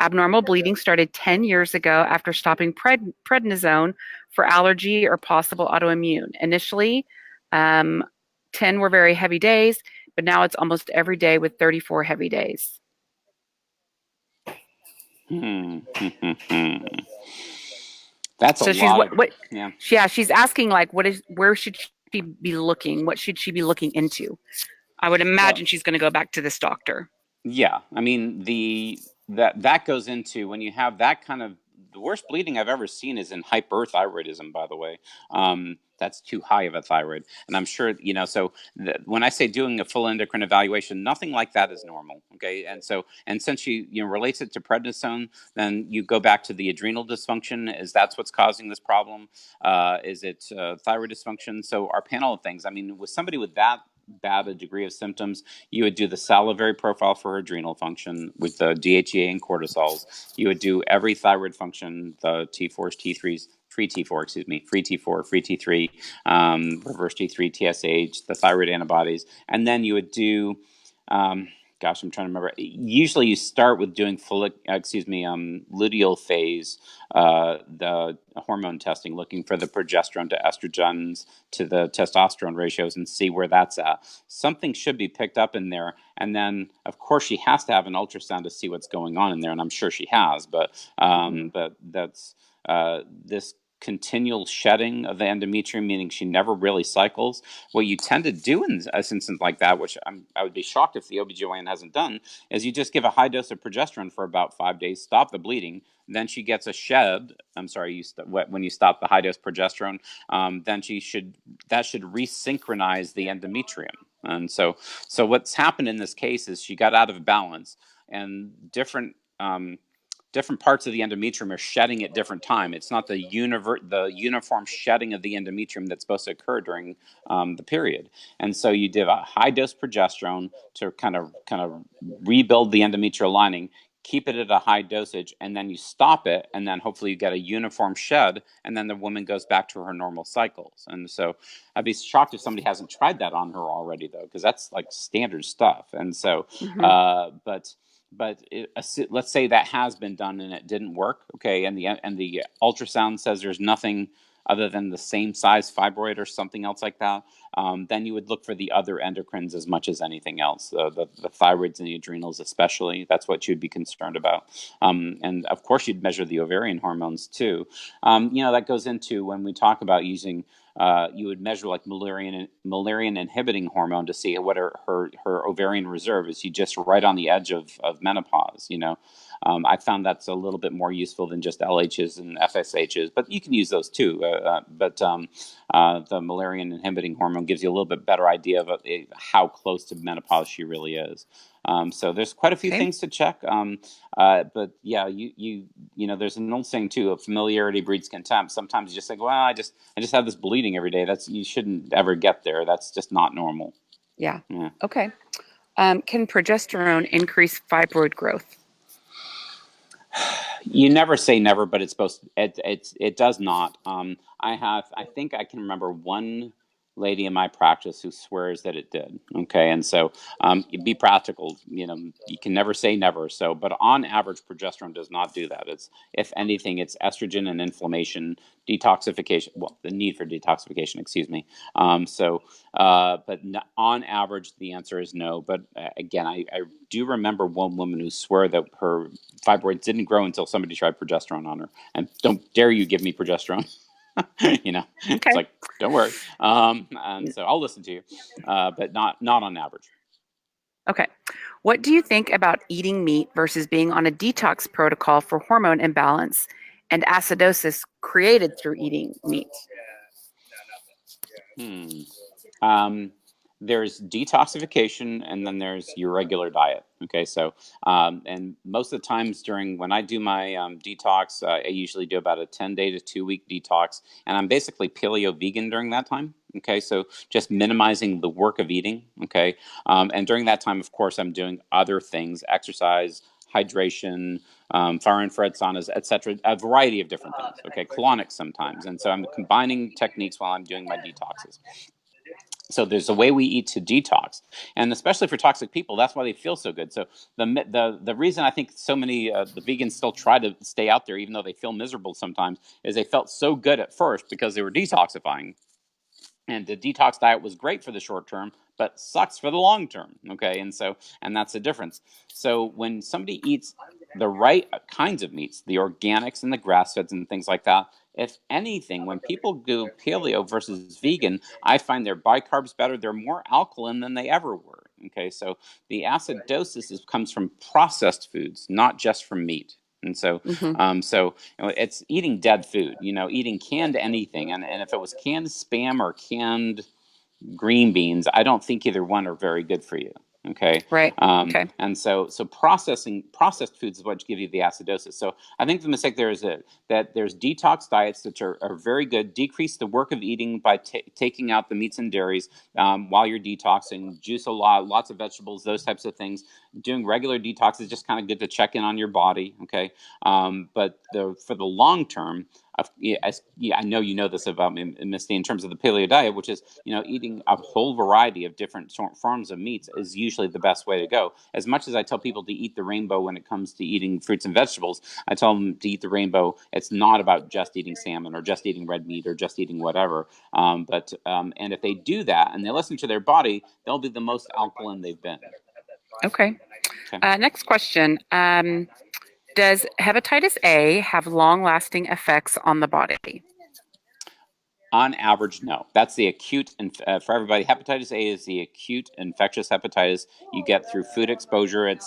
Abnormal bleeding started 10 years ago after stopping prednisone for allergy or possible autoimmune. Initially, 10 were very heavy days, but now it's almost every day with 34 heavy days. That's so a she's lot. Yeah, she's asking where should she be looking? What should she be looking into? I would imagine she's going to go back to this doctor. Yeah, I mean that goes into when you have that kind of, the worst bleeding I've ever seen is in hyperthyroidism, by the way. That's too high of a thyroid. And I'm sure, so when I say doing a full endocrine evaluation, nothing like that is normal. Okay. And since she, relates it to prednisone, then you go back to the adrenal dysfunction. That's what's causing this problem? Is it thyroid dysfunction? So our panel of things, I mean, with somebody with that bad a degree of symptoms, you would do the salivary profile for her adrenal function with the DHEA and cortisols. You would do every thyroid function, the T4s, T3s, free T4, free T4, free T3, reverse T3, TSH, the thyroid antibodies, and then you would do, I'm trying to remember. Usually, you start with doing luteal phase, the hormone testing, looking for the progesterone to estrogens to the testosterone ratios, and see where that's at. Something should be picked up in there, and then, of course, she has to have an ultrasound to see what's going on in there, and I'm sure she has. But that's this continual shedding of the endometrium, meaning she never really cycles. What you tend to do in a instance like that, which I would be shocked if the OBGYN hasn't done, is you just give a high dose of progesterone for about 5 days, stop the bleeding, then she gets a shed. I'm sorry, when you stop the high dose progesterone, then that should resynchronize the endometrium. And so what's happened in this case is she got out of balance, and different parts of the endometrium are shedding at different time. It's not the uniform shedding of the endometrium that's supposed to occur during the period. And so you did a high dose progesterone to kind of rebuild the endometrial lining, keep it at a high dosage, and then you stop it, and then hopefully you get a uniform shed, and then the woman goes back to her normal cycles. And so I'd be shocked if somebody hasn't tried that on her already, though, because that's like standard stuff. And so, but let's say that has been done and it didn't work, okay, and the ultrasound says there's nothing other than the same size fibroid or something else like that, then you would look for the other endocrines as much as anything else, the thyroids and the adrenals especially. That's what you'd be concerned about. And of course, you'd measure the ovarian hormones too. That goes into when we talk about using, you would measure like Mullerian inhibiting hormone to see what her ovarian reserve is. She just right on the edge of menopause, I found that's a little bit more useful than just LHs and FSHs, but you can use those too. But the Mullerian inhibiting hormone gives you a little bit better idea of how close to menopause she really is. So there's quite a few things to check. But yeah, there's an old saying too: familiarity breeds contempt. Sometimes you just think, well, I just have this bleeding every day. You shouldn't ever get there. That's just not normal. Yeah. Okay. Can progesterone increase fibroid growth? You never say never, but it's supposed to, it does not. I think I can remember one lady in my practice who swears that it did. Okay, and so be practical. You can never say never. So, but on average, progesterone does not do that. It's, if anything, it's estrogen and inflammation, detoxification. Well, the need for detoxification. Excuse me. On average, the answer is no. But again, I do remember one woman who swore that her fibroids didn't grow until somebody tried progesterone on her. And don't dare you give me progesterone. Okay. It's like, don't worry. And so I'll listen to you, but not on average. Okay. What do you think about eating meat versus being on a detox protocol for hormone imbalance and acidosis created through eating meat? There's detoxification, and then there's your regular diet. Okay, so and most of the times when I do my detox, I usually do about a 10-day to 2-week detox, and I'm basically paleo vegan during that time. Okay, so just minimizing the work of eating. Okay, and during that time, of course, I'm doing other things: exercise, hydration, far infrared saunas, etc., a variety of different things. Okay, colonics sometimes, and so I'm combining techniques while I'm doing my detoxes. So there's a way we eat to detox, and especially for toxic people, that's why they feel so good. So the reason I think so many the vegans still try to stay out there, even though they feel miserable sometimes, is they felt so good at first because they were detoxifying. And the detox diet was great for the short term, but sucks for the long term. Okay, and that's the difference. So when somebody eats the right kinds of meats, the organics and the grass feds and things like that, if anything, when people do paleo versus vegan, I find their bicarbs better. They're more alkaline than they ever were. Okay, so the acidosis comes from processed foods, not just from meat. And so, it's eating dead food, eating canned anything. And if it was canned Spam or canned green beans, I don't think either one are very good for you. Okay. Right. Okay. And so processed foods is what give you the acidosis. So I think the mistake there is that there's detox diets that are very good, decrease the work of eating by taking out the meats and dairies while you're detoxing, juice a lot, lots of vegetables, those types of things. Doing regular detox is just kind of good to check in on your body. Okay. But for the long term, I know you know this about me, Misty, in terms of the paleo diet, which is, eating a whole variety of different forms of meats is usually the best way to go. As much as I tell people to eat the rainbow when it comes to eating fruits and vegetables, I tell them to eat the rainbow. It's not about just eating salmon or just eating red meat or just eating whatever. And if they do that and they listen to their body, they'll be the most alkaline they've been. Okay. Next question. Does hepatitis A have long-lasting effects on the body? On average, no. That's the acute, for everybody, hepatitis A is the acute infectious hepatitis you get through food exposure. It's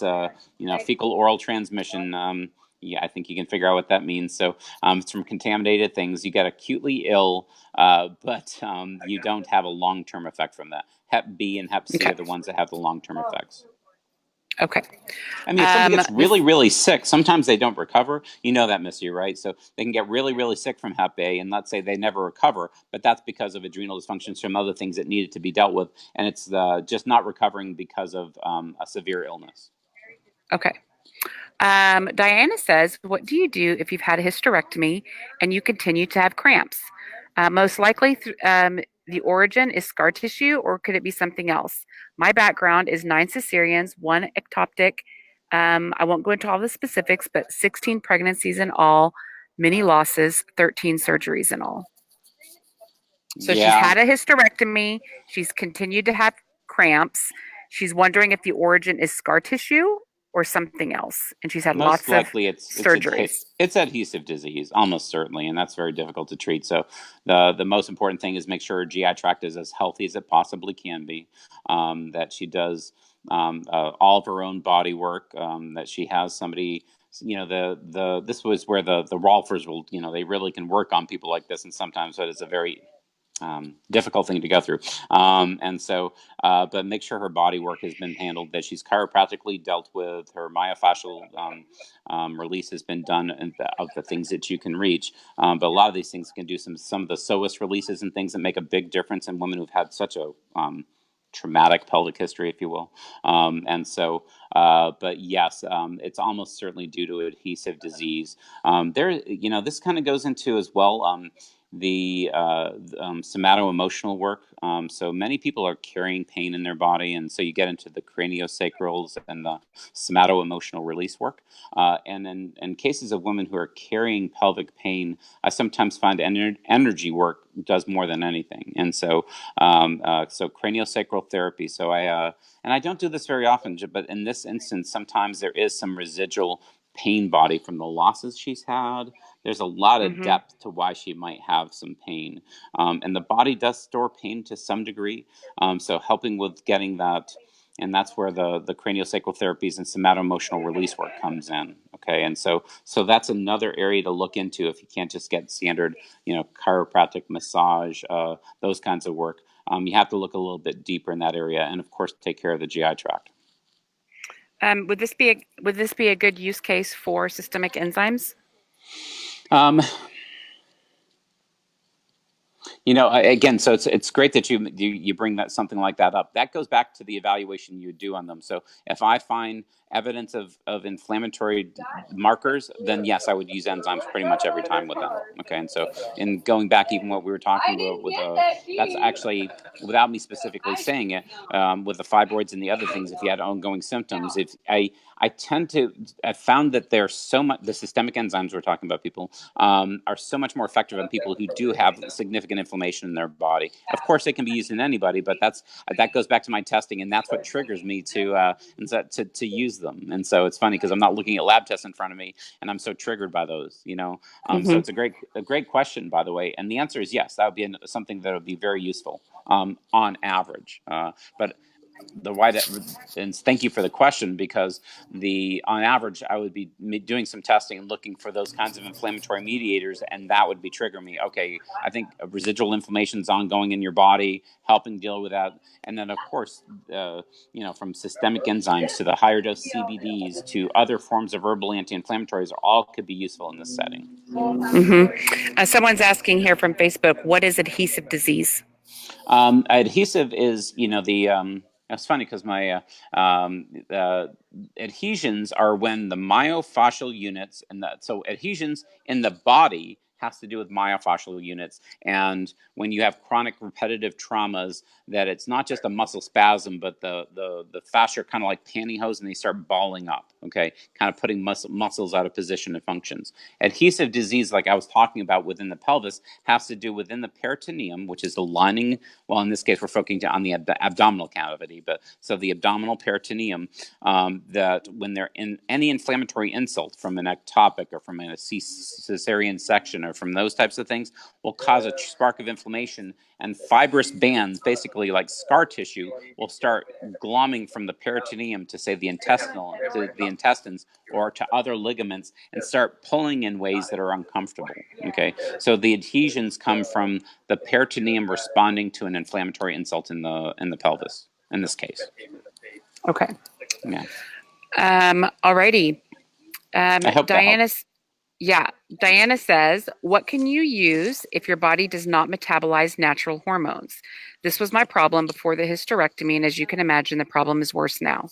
fecal oral transmission. I think you can figure out what that means. So it's from contaminated things. You get acutely ill, but you don't have a long-term effect from that. Hep B and Hep C are the ones that have the long-term effects. Okay. I mean, if somebody gets really, really sick, sometimes they don't recover. You know that, Missy, right? So they can get really, really sick from Hep A, and let's say they never recover, but that's because of adrenal dysfunctions from other things that needed to be dealt with, and it's just not recovering because of a severe illness. Okay. Diana says, what do you do if you've had a hysterectomy and you continue to have cramps? Most likely, the origin is scar tissue, or could it be something else? My background is 9 cesareans, 1 ectopic. I won't go into all the specifics, but 16 pregnancies in all, many losses, 13 surgeries in all. So she's had a hysterectomy. She's continued to have cramps. She's wondering if the origin is scar tissue or something else. And she's had lots of surgeries. It's adhesive disease, almost certainly, and that's very difficult to treat. So the most important thing is make sure her GI tract is as healthy as it possibly can be, that she does all of her own body work, that she has somebody, this was where the Rolfers will, they really can work on people like this, and sometimes that is a very difficult thing to go through. But make sure her body work has been handled, that she's chiropractically dealt with, her myofascial release has been done, of the things that you can reach. But a lot of these things can do some of the psoas releases and things that make a big difference in women who've had such a traumatic pelvic history, if you will. And so, but yes, it's almost certainly due to adhesive disease. This kind of goes into as well the somato-emotional work. So many people are carrying pain in their body, and so you get into the craniosacrals and the somato-emotional release work. And in cases of women who are carrying pelvic pain, I sometimes find energy work does more than anything. And so, so craniosacral therapy. So and I don't do this very often, but in this instance, sometimes there is some residual pain body from the losses she's had. There's a lot of depth to why she might have some pain. And the body does store pain to some degree. So helping with getting that, and that's where the craniosacral therapies and somato-emotional release work comes in. Okay, and so that's another area to look into if you can't just get standard, chiropractic massage, those kinds of work. You have to look a little bit deeper in that area, and of course, take care of the GI tract. Would this be a good use case for systemic enzymes? Again, so it's great that you bring that something like that up. That goes back to the evaluation you do on them. So if I find evidence of inflammatory markers, then yes, I would use enzymes pretty much every time with them. Okay, and so in going back, even what we were talking about with that's actually, without me specifically saying it, with the fibroids and the other things, if you had ongoing symptoms, if I found that there's so much, the systemic enzymes we're talking about, people, are so much more effective on people who do have significant inflammation in their body. Of course, they can be used in anybody, but that goes back to my testing, and that's what triggers me to use them. And so it's funny because I'm not looking at lab tests in front of me, and I'm so triggered by those. So it's a great question, by the way, and the answer is yes. That would be something that would be very useful on average, but. And thank you for the question, because on average, I would be doing some testing and looking for those kinds of inflammatory mediators, and that would be triggering me. Okay, I think residual inflammation is ongoing in your body, helping deal with that. And then, of course, from systemic enzymes to the higher dose CBDs to other forms of herbal anti-inflammatories, all could be useful in this setting. Someone's asking here from Facebook, what is adhesive disease? Adhesive is, it's funny because my adhesions are when the myofascial units, so adhesions in the body has to do with myofascial units. And when you have chronic repetitive traumas, that it's not just a muscle spasm, but the fascia are kind of like pantyhose, and they start balling up, okay, kind of putting muscles out of position and functions. Adhesive disease, like I was talking about within the pelvis, has to do within the peritoneum, which is the lining. Well, in this case, we're focusing on the abdominal cavity, but so the abdominal peritoneum, that when they're in any inflammatory insult from an ectopic or from a cesarean section or from those types of things, will cause a spark of inflammation, and fibrous bands, basically like scar tissue, will start glomming from the peritoneum to, say, the intestines or to other ligaments, and start pulling in ways that are uncomfortable. Okay, so the adhesions come from the peritoneum responding to an inflammatory insult in the pelvis in this case. Okay. Yeah. Alrighty. I hope Diana says, what can you use if your body does not metabolize natural hormones? This was my problem before the hysterectomy, and as you can imagine, the problem is worse now.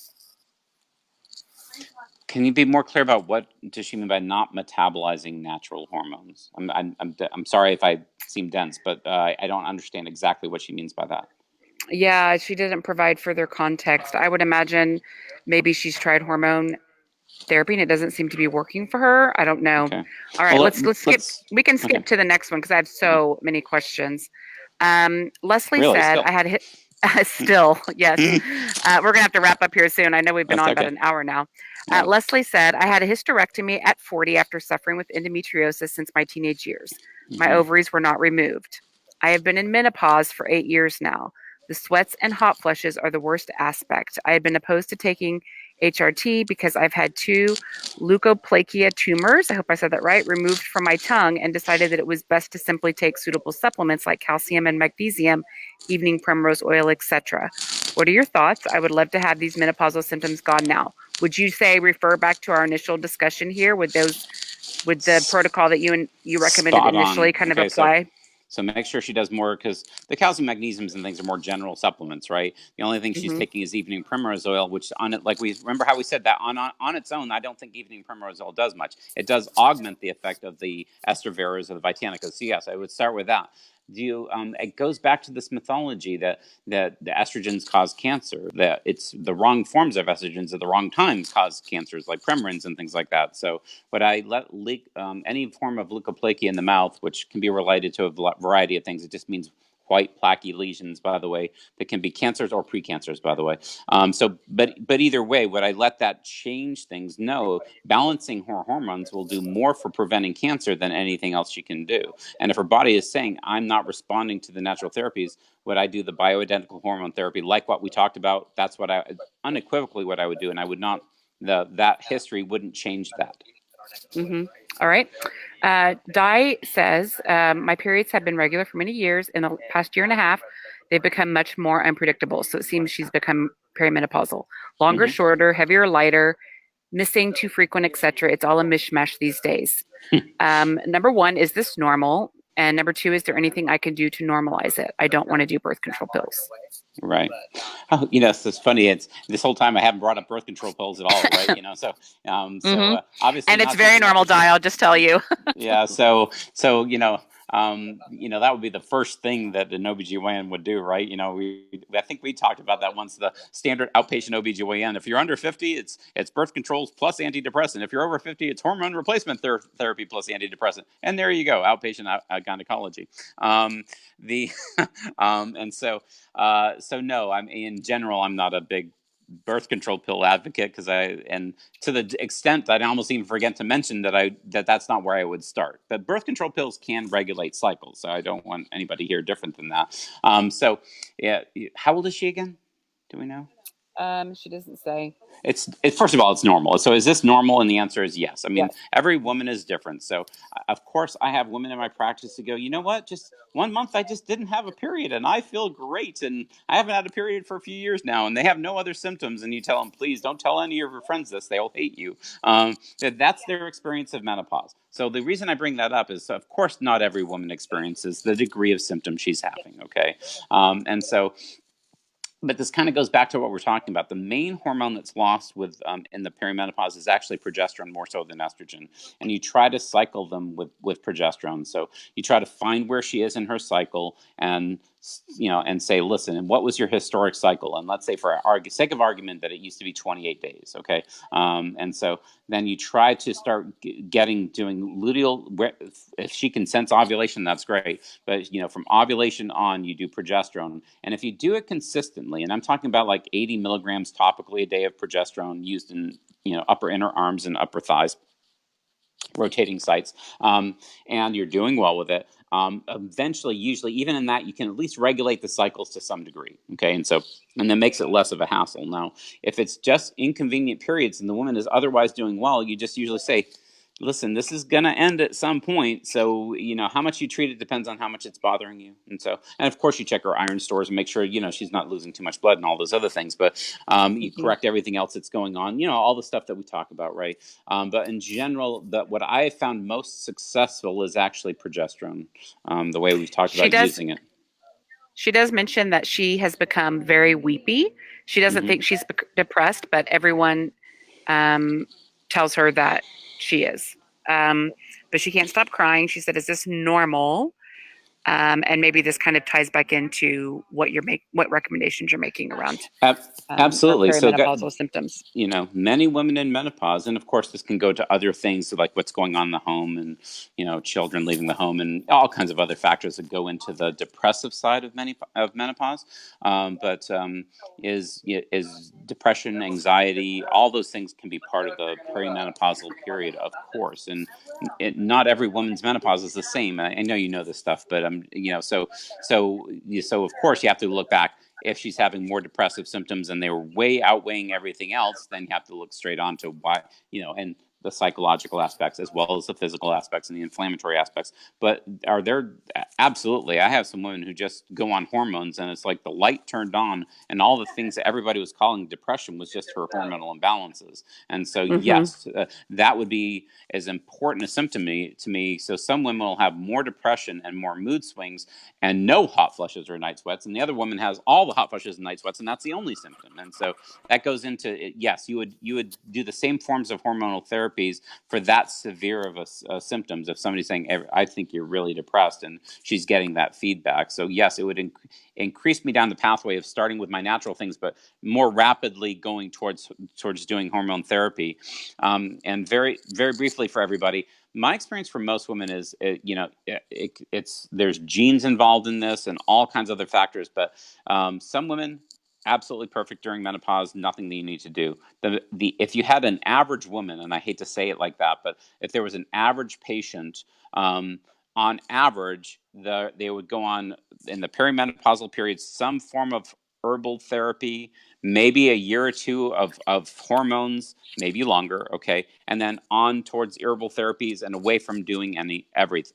Can you be more clear about what does she mean by not metabolizing natural hormones? I'm sorry if I seem dense, but I don't understand exactly what she means by that. Yeah, she didn't provide further context. I would imagine maybe she's tried hormone therapy and it doesn't seem to be working for her. I don't know. Okay. All right, let's skip. We can skip to the next one because I have so many questions. Leslie said, I had still, yes. We're gonna have to wrap up here soon. I know we've been on about an hour now. Leslie said, I had a hysterectomy at 40 after suffering with endometriosis since my teenage years. My ovaries were not removed. I have been in menopause for 8 years now. The sweats and hot flushes are the worst aspect. I have been opposed to taking HRT because I've had 2 leukoplakia tumors, I hope I said that right, removed from my tongue, and decided that it was best to simply take suitable supplements like calcium and magnesium, evening primrose oil, etc. What are your thoughts? I would love to have these menopausal symptoms gone now. Would you say refer back to our initial discussion here with the protocol that you recommended initially kind of apply? So make sure she does more, because the calcium, magnesiums, and things are more general supplements, right? The only thing she's taking is evening primrose oil, which on it, like we remember how we said that on its own, I don't think evening primrose oil does much. It does augment the effect of the ester veras or the Vitanicas. So yes, I would start with that. It goes back to this mythology that the estrogens cause cancer, that it's the wrong forms of estrogens at the wrong times cause cancers, like Premarin's and things like that. So what I let any form of leukoplakia in the mouth, which can be related to a variety of things, it just means white plaquey lesions, by the way, that can be cancers or precancers, by the way. But either way, would I let that change things? No, balancing her hormones will do more for preventing cancer than anything else she can do. And if her body is saying, I'm not responding to the natural therapies, would I do the bioidentical hormone therapy like what we talked about? That's what unequivocally what I would do, and I would not. That history wouldn't change that. All right. Di says, my periods have been regular for many years. In the past year and a half, they've become much more unpredictable. So it seems she's become perimenopausal. Longer, shorter, heavier, lighter, missing, too frequent, etc. It's all a mishmash these days. Number one, is this normal? And number two, is there anything I can do to normalize it? I don't want to do birth control pills. Right. Oh, it's funny. It's this whole time I haven't brought up birth control pills at all, right? So obviously, and it's very normal, Di. I'll just tell you. Yeah. So that would be the first thing that an OBGYN would do, right? I think we talked about that once. The standard outpatient OBGYN. If you're under 50, it's birth controls plus antidepressant. If you're over 50, it's hormone replacement therapy plus antidepressant. And there you go, outpatient gynecology. So no, in general, I'm not a big birth control pill advocate, and to the extent that I almost even forget to mention that's not where I would start. But birth control pills can regulate cycles, so I don't want anybody here different than that. So yeah, how old is she again? Do we know? She doesn't say. It's first of all, it's normal. So is this normal? And the answer is yes. I mean, every woman is different. So of course I have women in my practice who go, you know what, just 1 month I just didn't have a period and I feel great, and I haven't had a period for a few years now, and they have no other symptoms, and you tell them, please don't tell any of your friends this, they'll hate you. That's their experience of menopause. So the reason I bring that up is, of course, not every woman experiences the degree of symptom she's having, okay? But this kind of goes back to what we're talking about. The main hormone that's lost in the perimenopause is actually progesterone, more so than estrogen. And you try to cycle them with progesterone. So you try to find where she is in her cycle, and say, listen, and what was your historic cycle? And let's say, for sake of argument, that it used to be 28 days, okay? And so then you try to start doing luteal. If she can sense ovulation, that's great. But from ovulation on, you do progesterone, and if you do it consistently, and I'm talking about like 80 milligrams topically a day of progesterone used in upper inner arms and upper thighs, rotating sites, and you're doing well with it, eventually, usually, even in that, you can at least regulate the cycles to some degree, okay? And that makes it less of a hassle. Now, if it's just inconvenient periods and the woman is otherwise doing well, you just usually say, listen, this is going to end at some point. So, how much you treat it depends on how much it's bothering you. And of course, you check her iron stores and make sure, she's not losing too much blood and all those other things. But you correct everything else that's going on, all the stuff that we talk about, right? But in general, what I found most successful is actually progesterone, the way we've talked about using it. She does mention that she has become very weepy. She doesn't think she's depressed, but everyone tells her that she is. But she can't stop crying. She said, is this normal? And maybe this kind of ties back into what recommendations you're making around absolutely perimenopausal symptoms. Many women in menopause, and of course this can go to other things, so like what's going on in the home, and children leaving the home, and all kinds of other factors that go into the depressive side of menopause. But is depression, anxiety, all those things can be part of the perimenopausal period, of course. And not every woman's menopause is the same. I know you know this stuff, but so of course you have to look back. If she's having more depressive symptoms and they were way outweighing everything else, then you have to look straight on to why, and the psychological aspects as well as the physical aspects and the inflammatory aspects. But are there, absolutely, I have some women who just go on hormones and it's like the light turned on and all the things that everybody was calling depression was just her hormonal imbalances. And so yes, that would be as important a symptom to me. So some women will have more depression and more mood swings and no hot flushes or night sweats, and the other woman has all the hot flushes and night sweats, and that's the only symptom. And so that goes into, yes, you would do the same forms of hormonal therapies for that severe of a symptoms. If somebody's saying, I think you're really depressed, and she's getting that feedback. So yes, it would increase me down the pathway of starting with my natural things, but more rapidly going towards doing hormone therapy. And very, very briefly for everybody, my experience for most women is, it's there's genes involved in this and all kinds of other factors, but some women, absolutely perfect during menopause, nothing that you need to do. If you had an average woman, and I hate to say it like that, but if there was an average patient, on average, they would go on in the perimenopausal period some form of herbal therapy, maybe a year or two of hormones, maybe longer, okay, and then on towards herbal therapies and away from doing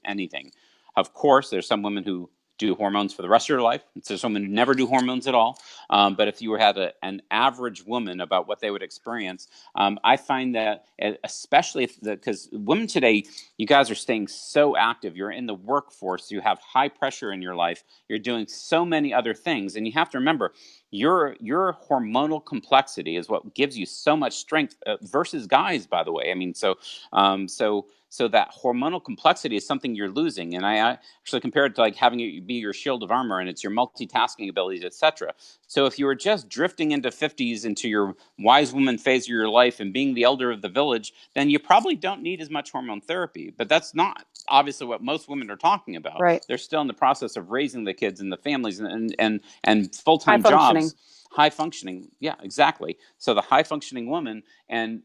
anything. Of course, there's some women who do hormones for the rest of your life. There's some women who never do hormones at all. But if you had an average woman about what they would experience, I find that, especially because women today, you guys are staying so active. You're in the workforce. You have high pressure in your life. You're doing so many other things. And you have to remember, your hormonal complexity is what gives you so much strength versus guys, by the way. I mean, so that hormonal complexity is something you're losing. And I actually compare it to like having it be your shield of armor, and it's your multitasking abilities, etc. So if you were just drifting into 50s, into your wise woman phase of your life and being the elder of the village, then you probably don't need as much hormone therapy. But that's not obviously what most women are talking about. Right. They're still in the process of raising the kids and the families and full-time jobs. High functioning. Yeah, exactly. So the high functioning woman, and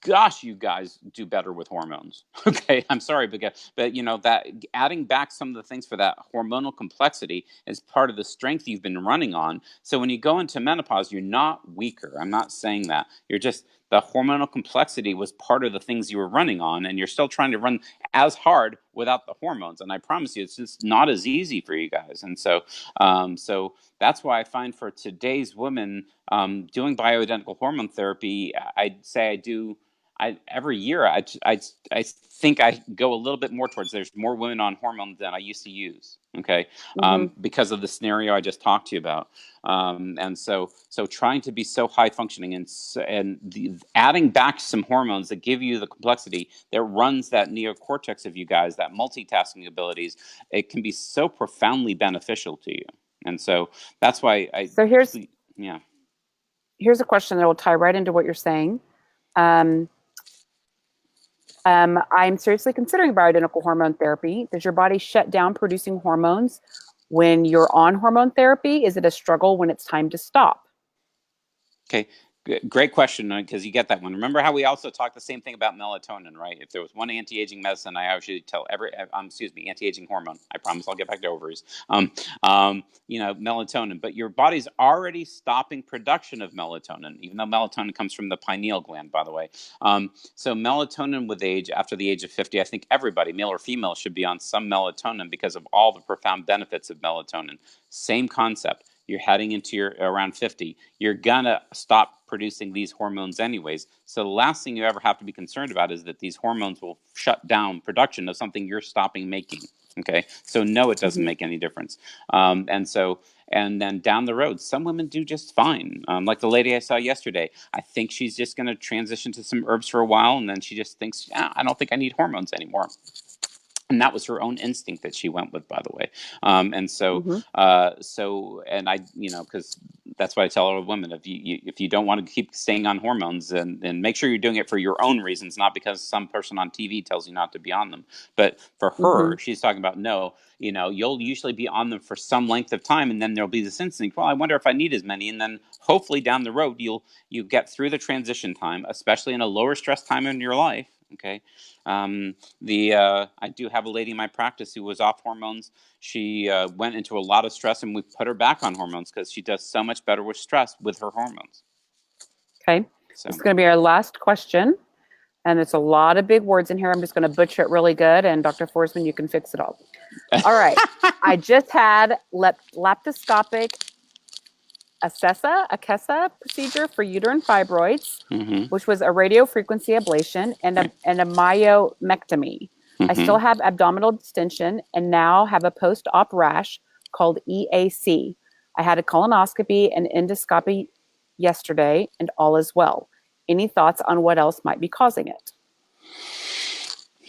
gosh, you guys do better with hormones. Okay, I'm sorry, but that adding back some of the things for that hormonal complexity is part of the strength you've been running on. So when you go into menopause, you're not weaker. I'm not saying that. You're just, the hormonal complexity was part of the things you were running on, and you're still trying to run as hard without the hormones. And I promise you, it's just not as easy for you guys. And so, that's why I find for today's women, doing bioidentical hormone therapy, I'd say every year, I think I go a little bit more towards, there's more women on hormones than I used to use, okay, because of the scenario I just talked to you about. And so trying to be so high functioning and adding back some hormones that give you the complexity that runs that neocortex of you guys, that multitasking abilities, it can be so profoundly beneficial to you. And so that's why here's a question that will tie right into what you're saying. I'm seriously considering bioidentical hormone therapy. Does your body shut down producing hormones when you're on hormone therapy? Is it a struggle when it's time to stop? Okay. Great question, because you get that one. Remember how we also talked the same thing about melatonin, right? If there was one anti-aging medicine, I usually tell anti-aging hormone. I promise I'll get back to ovaries. Melatonin, but your body's already stopping production of melatonin, even though melatonin comes from the pineal gland, by the way. So melatonin with age, after the age of 50, I think everybody, male or female, should be on some melatonin because of all the profound benefits of melatonin. Same concept. You're heading into around 50, you're gonna stop producing these hormones anyways. So the last thing you ever have to be concerned about is that these hormones will shut down production of something you're stopping making. Okay, so no, it doesn't make any difference. And then down the road, some women do just fine. Like the lady I saw yesterday, I think she's just going to transition to some herbs for a while, and then she just thinks, I don't think I need hormones anymore. And that was her own instinct that she went with, by the way. Because that's why I tell all women, if you don't want to keep staying on hormones, then make sure you're doing it for your own reasons, not because some person on TV tells you not to be on them. But for her, she's talking about, no, you'll usually be on them for some length of time, and then there'll be this instinct, well, I wonder if I need as many. And then hopefully down the road, you get through the transition time, especially in a lower stress time in your life. Okay. I do have a lady in my practice who was off hormones. She went into a lot of stress, and we put her back on hormones because she does so much better with stress with her hormones. Okay. So. This is going to be our last question. And it's a lot of big words in here. I'm just going to butcher it really good. And Dr. Foresman, you can fix it all. All right. I just had laparoscopic ACESA procedure for uterine fibroids, which was a radiofrequency ablation and a myomectomy. I still have abdominal distension and now have a post-op rash called EAC. I had a colonoscopy and endoscopy yesterday and all is well. Any thoughts on what else might be causing it?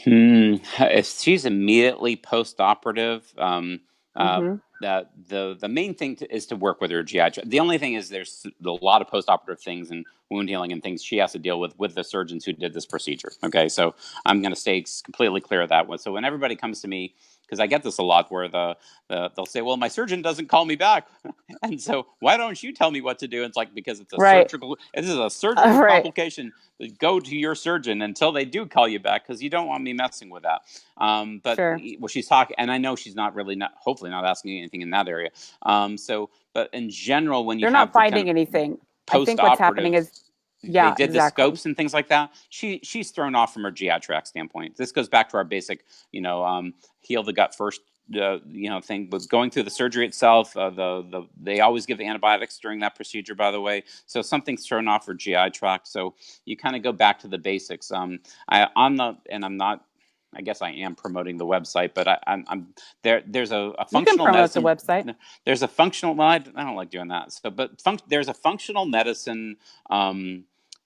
If she's immediately post-operative, that the main thing is to work with her GI tract. The only thing is there's a lot of post-operative things and wound healing and things she has to deal with the surgeons who did this procedure. Okay, so I'm going to stay completely clear of that one. So when everybody comes to me, because I get this a lot, where they'll say, "Well, my surgeon doesn't call me back," and so why don't you tell me what to do? It's like, because it's a surgical. This is a surgical complication. Go to your surgeon until they do call you back, because you don't want me messing with that. But well, she's talking, and I know she's hopefully not asking anything in that area. But in general, when you're not finding anything, I think what's happening is. Yeah, they did the scopes and things like that. She's thrown off from her GI tract standpoint. This goes back to our basic, heal the gut first, thing. But going through the surgery itself, they always give antibiotics during that procedure, by the way. So something's thrown off her GI tract. So you kind of go back to the basics. I guess I am promoting the website, but I'm there. There's a functional. You can promote medicine, the website. There's a functional. Well, I don't like doing that. So, but there's a functional medicine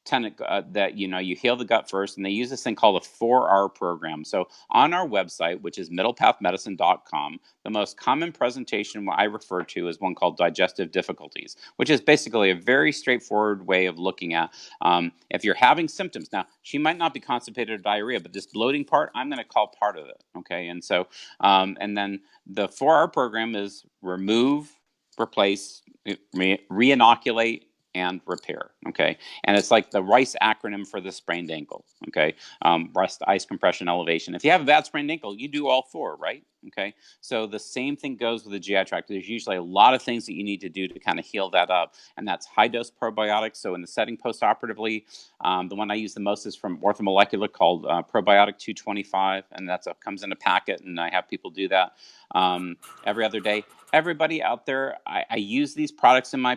tenet that you heal the gut first, and they use this thing called a 4R program. So on our website, which is middlepathmedicine.com, the most common presentation I refer to is one called digestive difficulties, which is basically a very straightforward way of looking at if you're having symptoms. Now, she might not be constipated or diarrhea, but this bloating part, I'm going to call part of it. Okay, and so and then the 4R program is remove, replace, re-inoculate, and repair. Okay, and it's like the RICE acronym for the sprained ankle. Okay, rest, ice, compression, elevation. If you have a bad sprained ankle, you do all 4, right? Okay, so the same thing goes with the GI tract. There's usually a lot of things that you need to do to kind of heal that up, and that's high dose probiotics. So in the setting post-operatively, the one I use the most is from Orthomolecular called Probiotic 225, and comes in a packet, and I have people do that every other day. Everybody out there, I use these products in my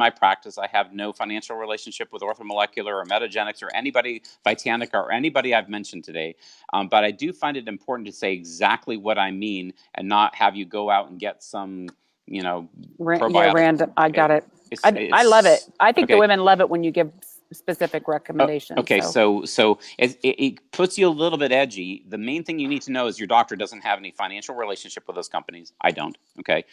practice. I have no financial relationship with Orthomolecular or Metagenics or anybody, Vitanica or anybody I've mentioned today. But I do find it important to say exactly what I mean and not have you go out and get some, probiotic. Random. I got it. I love it. I think the women love it when you give specific recommendations. Okay, so it puts you a little bit edgy. The main thing you need to know is your doctor doesn't have any financial relationship with those companies. I don't. Okay.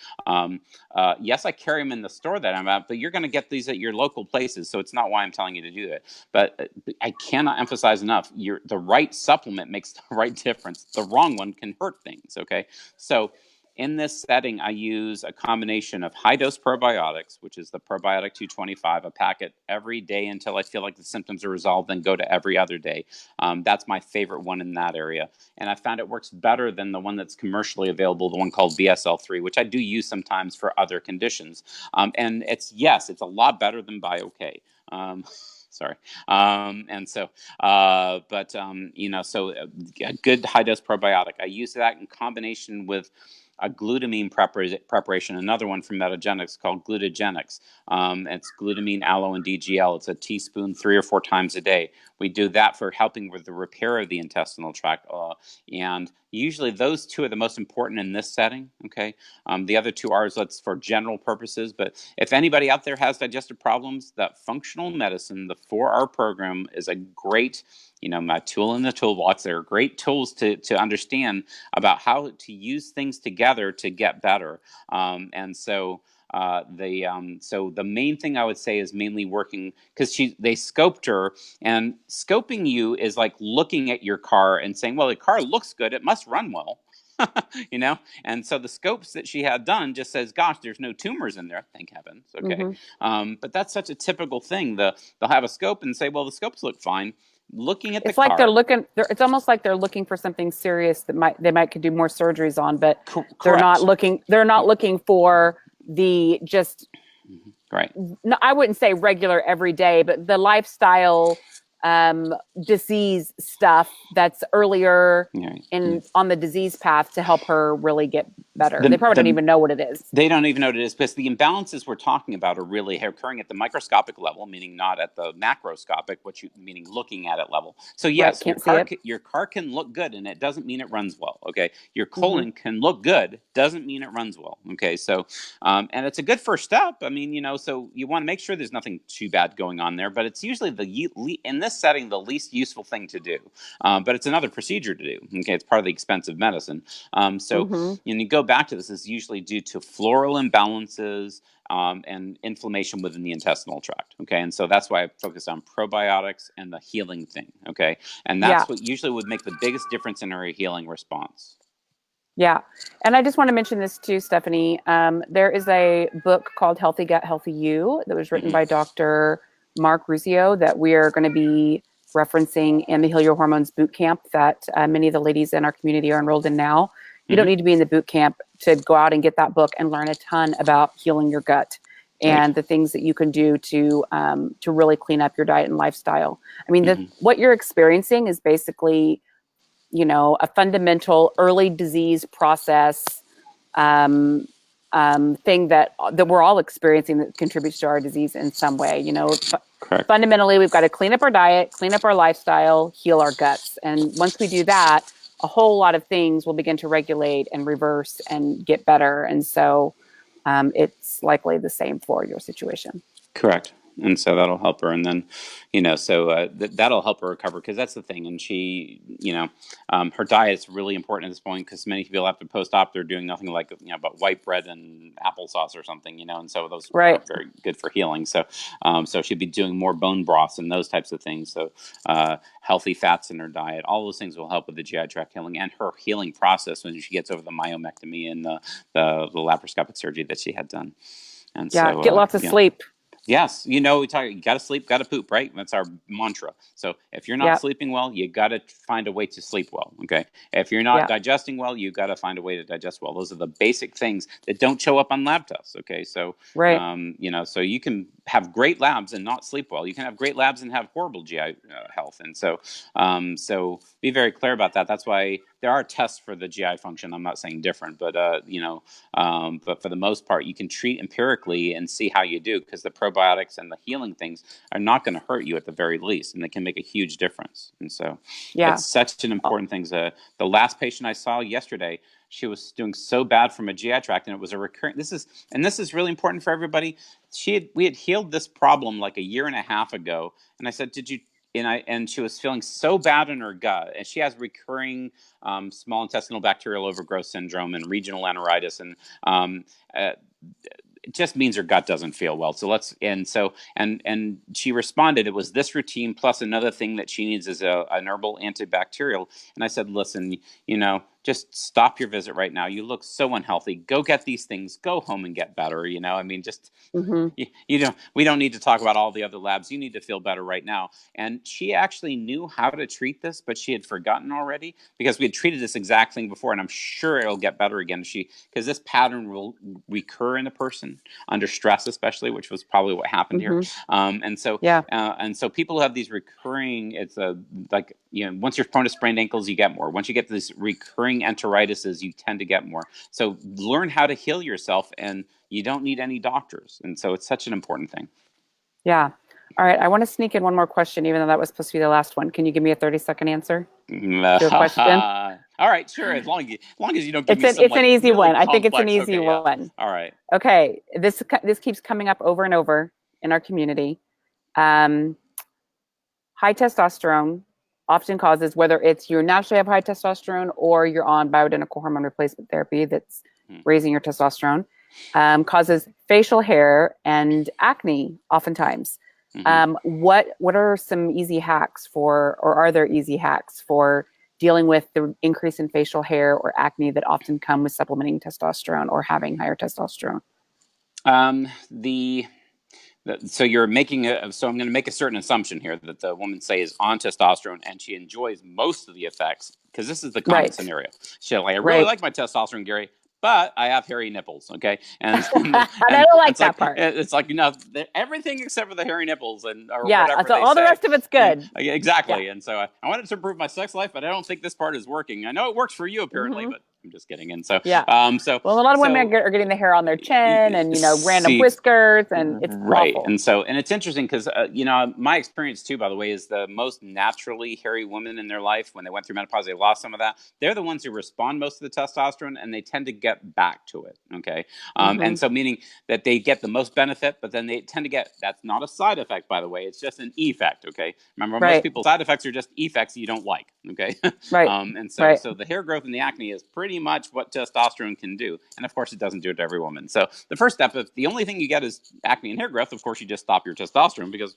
Yes, I carry them in the store that I'm at, but you're going to get these at your local places, so it's not why I'm telling you to do that. But I cannot emphasize enough: the right supplement makes the right difference. The wrong one can hurt things. Okay, so. In this setting, I use a combination of high-dose probiotics, which is the Probiotic 225, a packet every day until I feel like the symptoms are resolved, then go to every other day. That's my favorite one in that area. And I found it works better than the one that's commercially available, the one called BSL-3, which I do use sometimes for other conditions. And it's a lot better than BioK. Sorry. So a good high-dose probiotic. I use that in combination with a glutamine preparation, another one from Metagenics called Glutagenics. It's glutamine, aloe, and DGL. It's a teaspoon 3 or 4 times a day. We do that for helping with the repair of the intestinal tract. And usually those 2 are the most important in this setting. Okay. The other 2 are for general purposes. But if anybody out there has digestive problems, that functional medicine, the 4R program, is a great my tool in the toolbox. They're great tools to understand about how to use things together to get better. So the main thing I would say is mainly working, because they scoped her, and scoping you is like looking at your car and saying, well, the car looks good, it must run well. And so the scopes that she had done just says, gosh, there's no tumors in there, thank heavens. Okay. But that's such a typical thing. They'll have a scope and say, well, the scopes look fine. Looking at the car. It's almost like they're looking for something serious that they could do more surgeries on, but they're not looking for the just right. No, I wouldn't say regular every day, but the lifestyle disease stuff that's earlier on the disease path to help her really get better. They probably don't even know what it is. They don't even know what it is, because the imbalances we're talking about are really occurring at the microscopic level, meaning not at the macroscopic, meaning looking at it level. So yes, your car can look good, and it doesn't mean it runs well. Okay, your colon can look good, doesn't mean it runs well. Okay, so and it's a good first step. I mean, so you want to make sure there's nothing too bad going on there, but it's usually in this setting the least useful thing to do. But it's another procedure to do. Okay, it's part of the expensive medicine. So you go back to this is usually due to floral imbalances and inflammation within the intestinal tract. Okay, and so that's why I focus on probiotics and the healing thing. Okay, and that's what usually would make the biggest difference in her healing response. Yeah. And I just want to mention this too, Stephanie. There is a book called Healthy Gut, Healthy You that was written by Dr. Mark Ruscio that we are going to be referencing in the Heal Your Hormones boot camp that many of the ladies in our community are enrolled in now. You don't need to be in the boot camp to go out and get that book and learn a ton about healing your gut and the things that you can do to really clean up your diet and lifestyle. I mean, what you're experiencing is basically, a fundamental early disease process thing that we're all experiencing that contributes to our disease in some way. Correct. Fundamentally, we've got to clean up our diet, clean up our lifestyle, heal our guts. And once we do that, a whole lot of things will begin to regulate and reverse and get better. And so it's likely the same for your situation. Correct. And so that'll help her. And then, that'll help her recover, because that's the thing. And she, her diet is really important at this point, because many people after post-op, they're doing nothing like, but white bread and applesauce or something, and so those are very good for healing. So, so she'd be doing more bone broths and those types of things. So, healthy fats in her diet, all those things will help with the GI tract healing and her healing process when she gets over the myomectomy and the laparoscopic surgery that she had done. And so, get lots of sleep. Yes, we talk. You got to sleep, got to poop, right? That's our mantra. So if you're not sleeping well, you got to find a way to sleep well. Okay. If you're not digesting well, you got to find a way to digest well. Those are the basic things that don't show up on lab tests. Okay. So so you can have great labs and not sleep well. You can have great labs and have horrible GI health. And so so be very clear about that. That's why there are tests for the GI function. I'm not saying different, but but for the most part, you can treat empirically and see how you do, because the probiotics and the healing things are not going to hurt you at the very least, and they can make a huge difference. And so it's such an important thing. The last patient I saw yesterday, she was doing so bad from a GI tract, and it was a recurrent. This is really important for everybody. We had healed this problem like a year and a half ago, and I said, "Did you?" And she was feeling so bad in her gut, and she has recurring small intestinal bacterial overgrowth syndrome and regional enteritis, and it just means her gut doesn't feel well. So and she responded, it was this routine plus another thing that she needs is an herbal antibacterial. And I said, listen, just stop your visit right now. You look so unhealthy. Go get these things. Go home and get better. I mean, just we don't need to talk about all the other labs. You need to feel better right now. And she actually knew how to treat this, but she had forgotten already, because we had treated this exact thing before. And I'm sure it'll get better again. Because this pattern will recur in a person under stress, especially, which was probably what happened here. And so people who have these recurring, it's once you're prone to sprained ankles, you get more. Once you get these recurring enteritises, you tend to get more. So learn how to heal yourself, and you don't need any doctors. And so it's such an important thing. Yeah. All right. I want to sneak in one more question, even though that was supposed to be the last one. Can you give me a 30-second answer to a question? All right, sure. As long as you don't give me it's an easy really one. I think it's an easy one. All right. Okay. This keeps coming up over and over in our community. High testosterone often causes, whether it's you naturally have high testosterone or you're on bioidentical hormone replacement therapy that's raising your testosterone, causes facial hair and acne oftentimes. What are some easy hacks or are there easy hacks for dealing with the increase in facial hair or acne that often come with supplementing testosterone or having higher testosterone? So you're making so I'm going to make a certain assumption here that the woman, say, is on testosterone and she enjoys most of the effects, because this is the common scenario. She's like, I really like my testosterone, Gary, but I have hairy nipples. Okay, and, I don't like it's that part. It's like, everything except for the hairy nipples or Yeah, whatever so they all the say. rest of it's good. Yeah, exactly. Yeah. And so I wanted to improve my sex life, but I don't think this part is working. I know it works for you apparently, but I'm just kidding. And so, Yeah. so Well, a lot of women are getting the hair on their chin and, random whiskers, and it's right. awful. And it's interesting because, my experience too, by the way, is the most naturally hairy women in their life, when they went through menopause, they lost some of that. They're the ones who respond most to the testosterone, and they tend to get back to it. Okay. And so meaning that they get the most benefit, but then they tend to get, that's not a side effect, by the way, it's just an effect. Okay. Remember, most people's side effects are just effects you don't like. Okay. Right. And so, so the hair growth and the acne is pretty much what testosterone can do. And of course, it doesn't do it to every woman. So the first step, if the only thing you get is acne and hair growth, of course, you just stop your testosterone because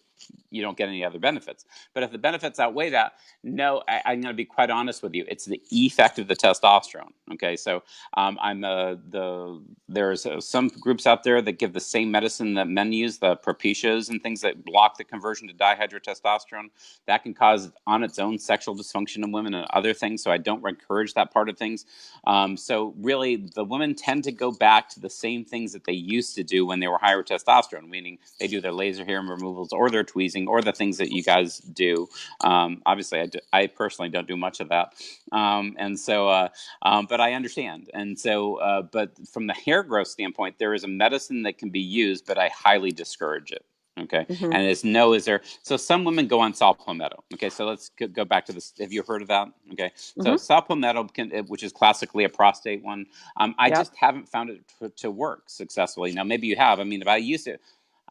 you don't get any other benefits. But if the benefits outweigh that, no, I'm going to be quite honest with you. It's the effect of the testosterone. Okay. So there's some groups out there that give the same medicine that men use, the propitias and things that block the conversion to dihydrotestosterone. That can cause on its own sexual dysfunction in women and other things. So I don't encourage that part of things. So really, the women tend to go back to the same things that they used to do when they were higher testosterone, meaning they do their laser hair removals or their tweezing or the things that you guys do. Obviously, I personally don't do much of that. But I understand. And so, but from the hair growth standpoint, there is a medicine that can be used, but I highly discourage it. Okay. And so some women go on saw palmetto. Okay. So let's go back to this. Have you heard of that? Okay. So saw palmetto, which is classically a prostate one. I just haven't found it to work successfully. Now, maybe you have. I mean, if I use it,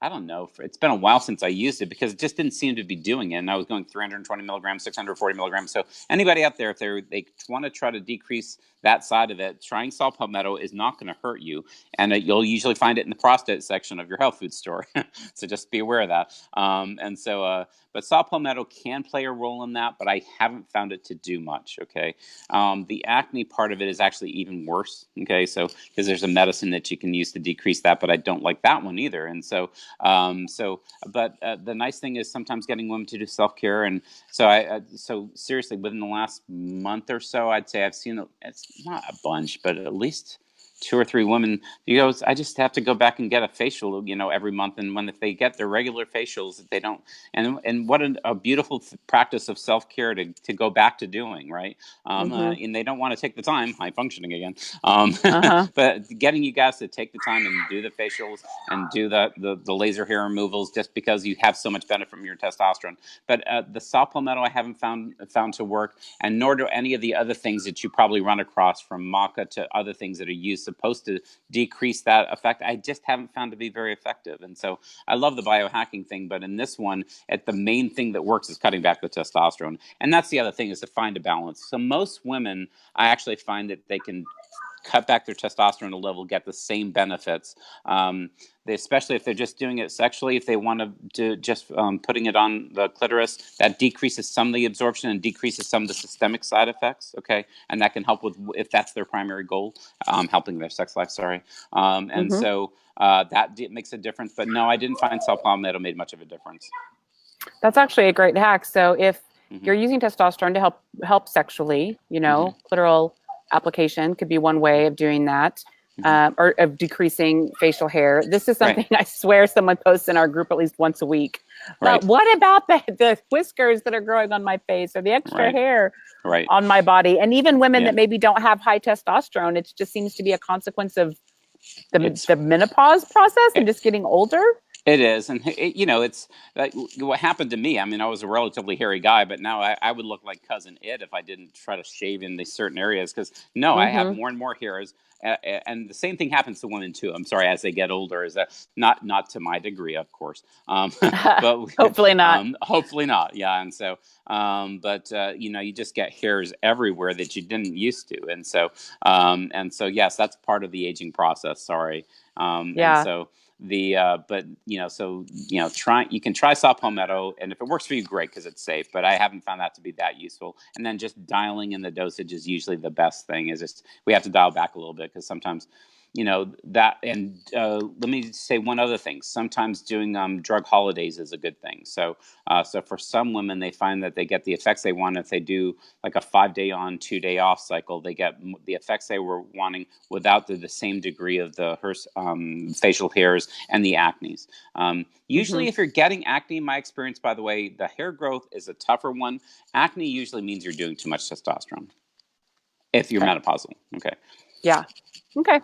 I don't know. It's been a while since I used it because it just didn't seem to be doing it. And I was going 320 milligrams, 640 milligrams. So anybody out there, if they want to try to decrease that side of it, trying saw palmetto is not going to hurt you. And you'll usually find it in the prostate section of your health food store. So just be aware of that. But saw palmetto can play a role in that, but I haven't found it to do much. Okay. The acne part of it is actually even worse. Okay. So because there's a medicine that you can use to decrease that, but I don't like that one either. And so, the nice thing is sometimes getting women to do self-care. And so so seriously, within the last month or so, I'd say I've seen, it's not a bunch, but at least 2 or 3 women, I just have to go back and get a facial, every month. And if they get their regular facials, they don't, and what a beautiful practice of self-care to go back to doing, right? And they don't want to take the time, high functioning again. But getting you guys to take the time and do the facials and do the laser hair removals just because you have so much benefit from your testosterone. But the saw palmetto I haven't found to work, and nor do any of the other things that you probably run across, from maca to other things that are used supposed to decrease that effect. I just haven't found to be very effective. And so I love the biohacking thing, but in this one, the main thing that works is cutting back the testosterone. And that's the other thing, is to find a balance. So most women, I actually find that they can cut back their testosterone a level, get the same benefits. Especially if they're just doing it sexually, if they want to do just putting it on the clitoris, that decreases some of the absorption and decreases some of the systemic side effects. Okay, and that can help with, if that's their primary goal, helping their sex life. Sorry, so that makes a difference. But no, I didn't find saw palmetto made much of a difference. That's actually a great hack. So if you're using testosterone to help sexually, clitoral application could be one way of doing that. Or of decreasing facial hair. This is something I swear someone posts in our group at least once a week. But what about the whiskers that are growing on my face, or the extra hair on my body? And even women that maybe don't have high testosterone, it just seems to be a consequence of the menopause process and just getting older. It is. And, it's like what happened to me. I mean, I was a relatively hairy guy, but now I would look like Cousin Ed if I didn't try to shave in these certain areas. Because, I have more and more hairs. And the same thing happens to women, too. I'm sorry, as they get older. Is that not to my degree, of course. But hopefully not. Hopefully not. Yeah. And so, you just get hairs everywhere that you didn't used to. And so, yes, that's part of the aging process. Sorry. And so, you can try saw palmetto, and if it works for you, great, because it's safe, but I haven't found that to be that useful. And then just dialing in the dosage is usually the best thing. Is just we have to dial back a little bit, because sometimes you know, that, and let me say one other thing. Sometimes doing drug holidays is a good thing. So, so for some women, they find that they get the effects they want. If they do like a 5-day on, 2-day off cycle, they get the effects they were wanting without the same degree of the facial hairs and the acne. Usually, if you're getting acne, my experience, by the way, the hair growth is a tougher one. Acne usually means you're doing too much testosterone if you're menopausal. Okay. Yeah. Okay.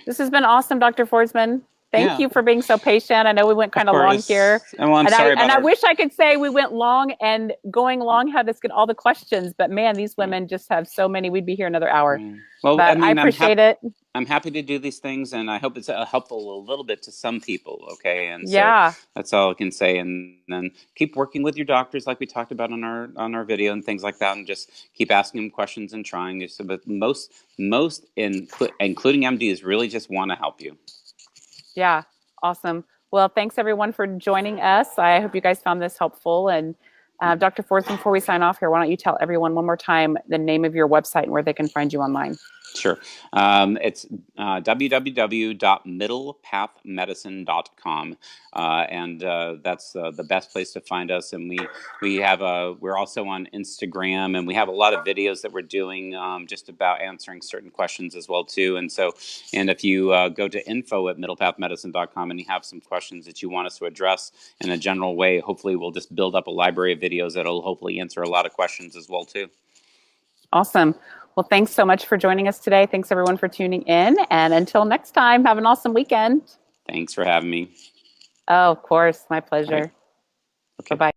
This has been awesome, Dr. Foresman. Thank you for being so patient. I know we went kind of long here. Well, I'm sorry about I wish I could say we went long, and going long had us get all the questions. But man, these women just have so many. We'd be here another hour. Well, but I mean, I appreciate it. I'm happy to do these things, and I hope it's helpful a little bit to some people. Okay, and so that's all I can say. And then keep working with your doctors, like we talked about on our video and things like that, and just keep asking them questions and trying. But most including MDs, really just want to help you. Yeah, awesome. Well, thanks everyone for joining us. I hope you guys found this helpful. And Dr. Foresman, before we sign off here, why don't you tell everyone one more time the name of your website and where they can find you online? Sure. It's www.middlepathmedicine.com, and that's the best place to find us. And we're also on Instagram, and we have a lot of videos that we're doing just about answering certain questions as well too. And so, and if you go to info@middlepathmedicine.com and you have some questions that you want us to address in a general way, hopefully we'll just build up a library of videos that'll hopefully answer a lot of questions as well too. Awesome. Well, thanks so much for joining us today. Thanks everyone for tuning in. And until next time, have an awesome weekend. Thanks for having me. Oh, of course. My pleasure. Right. Okay. Bye-bye.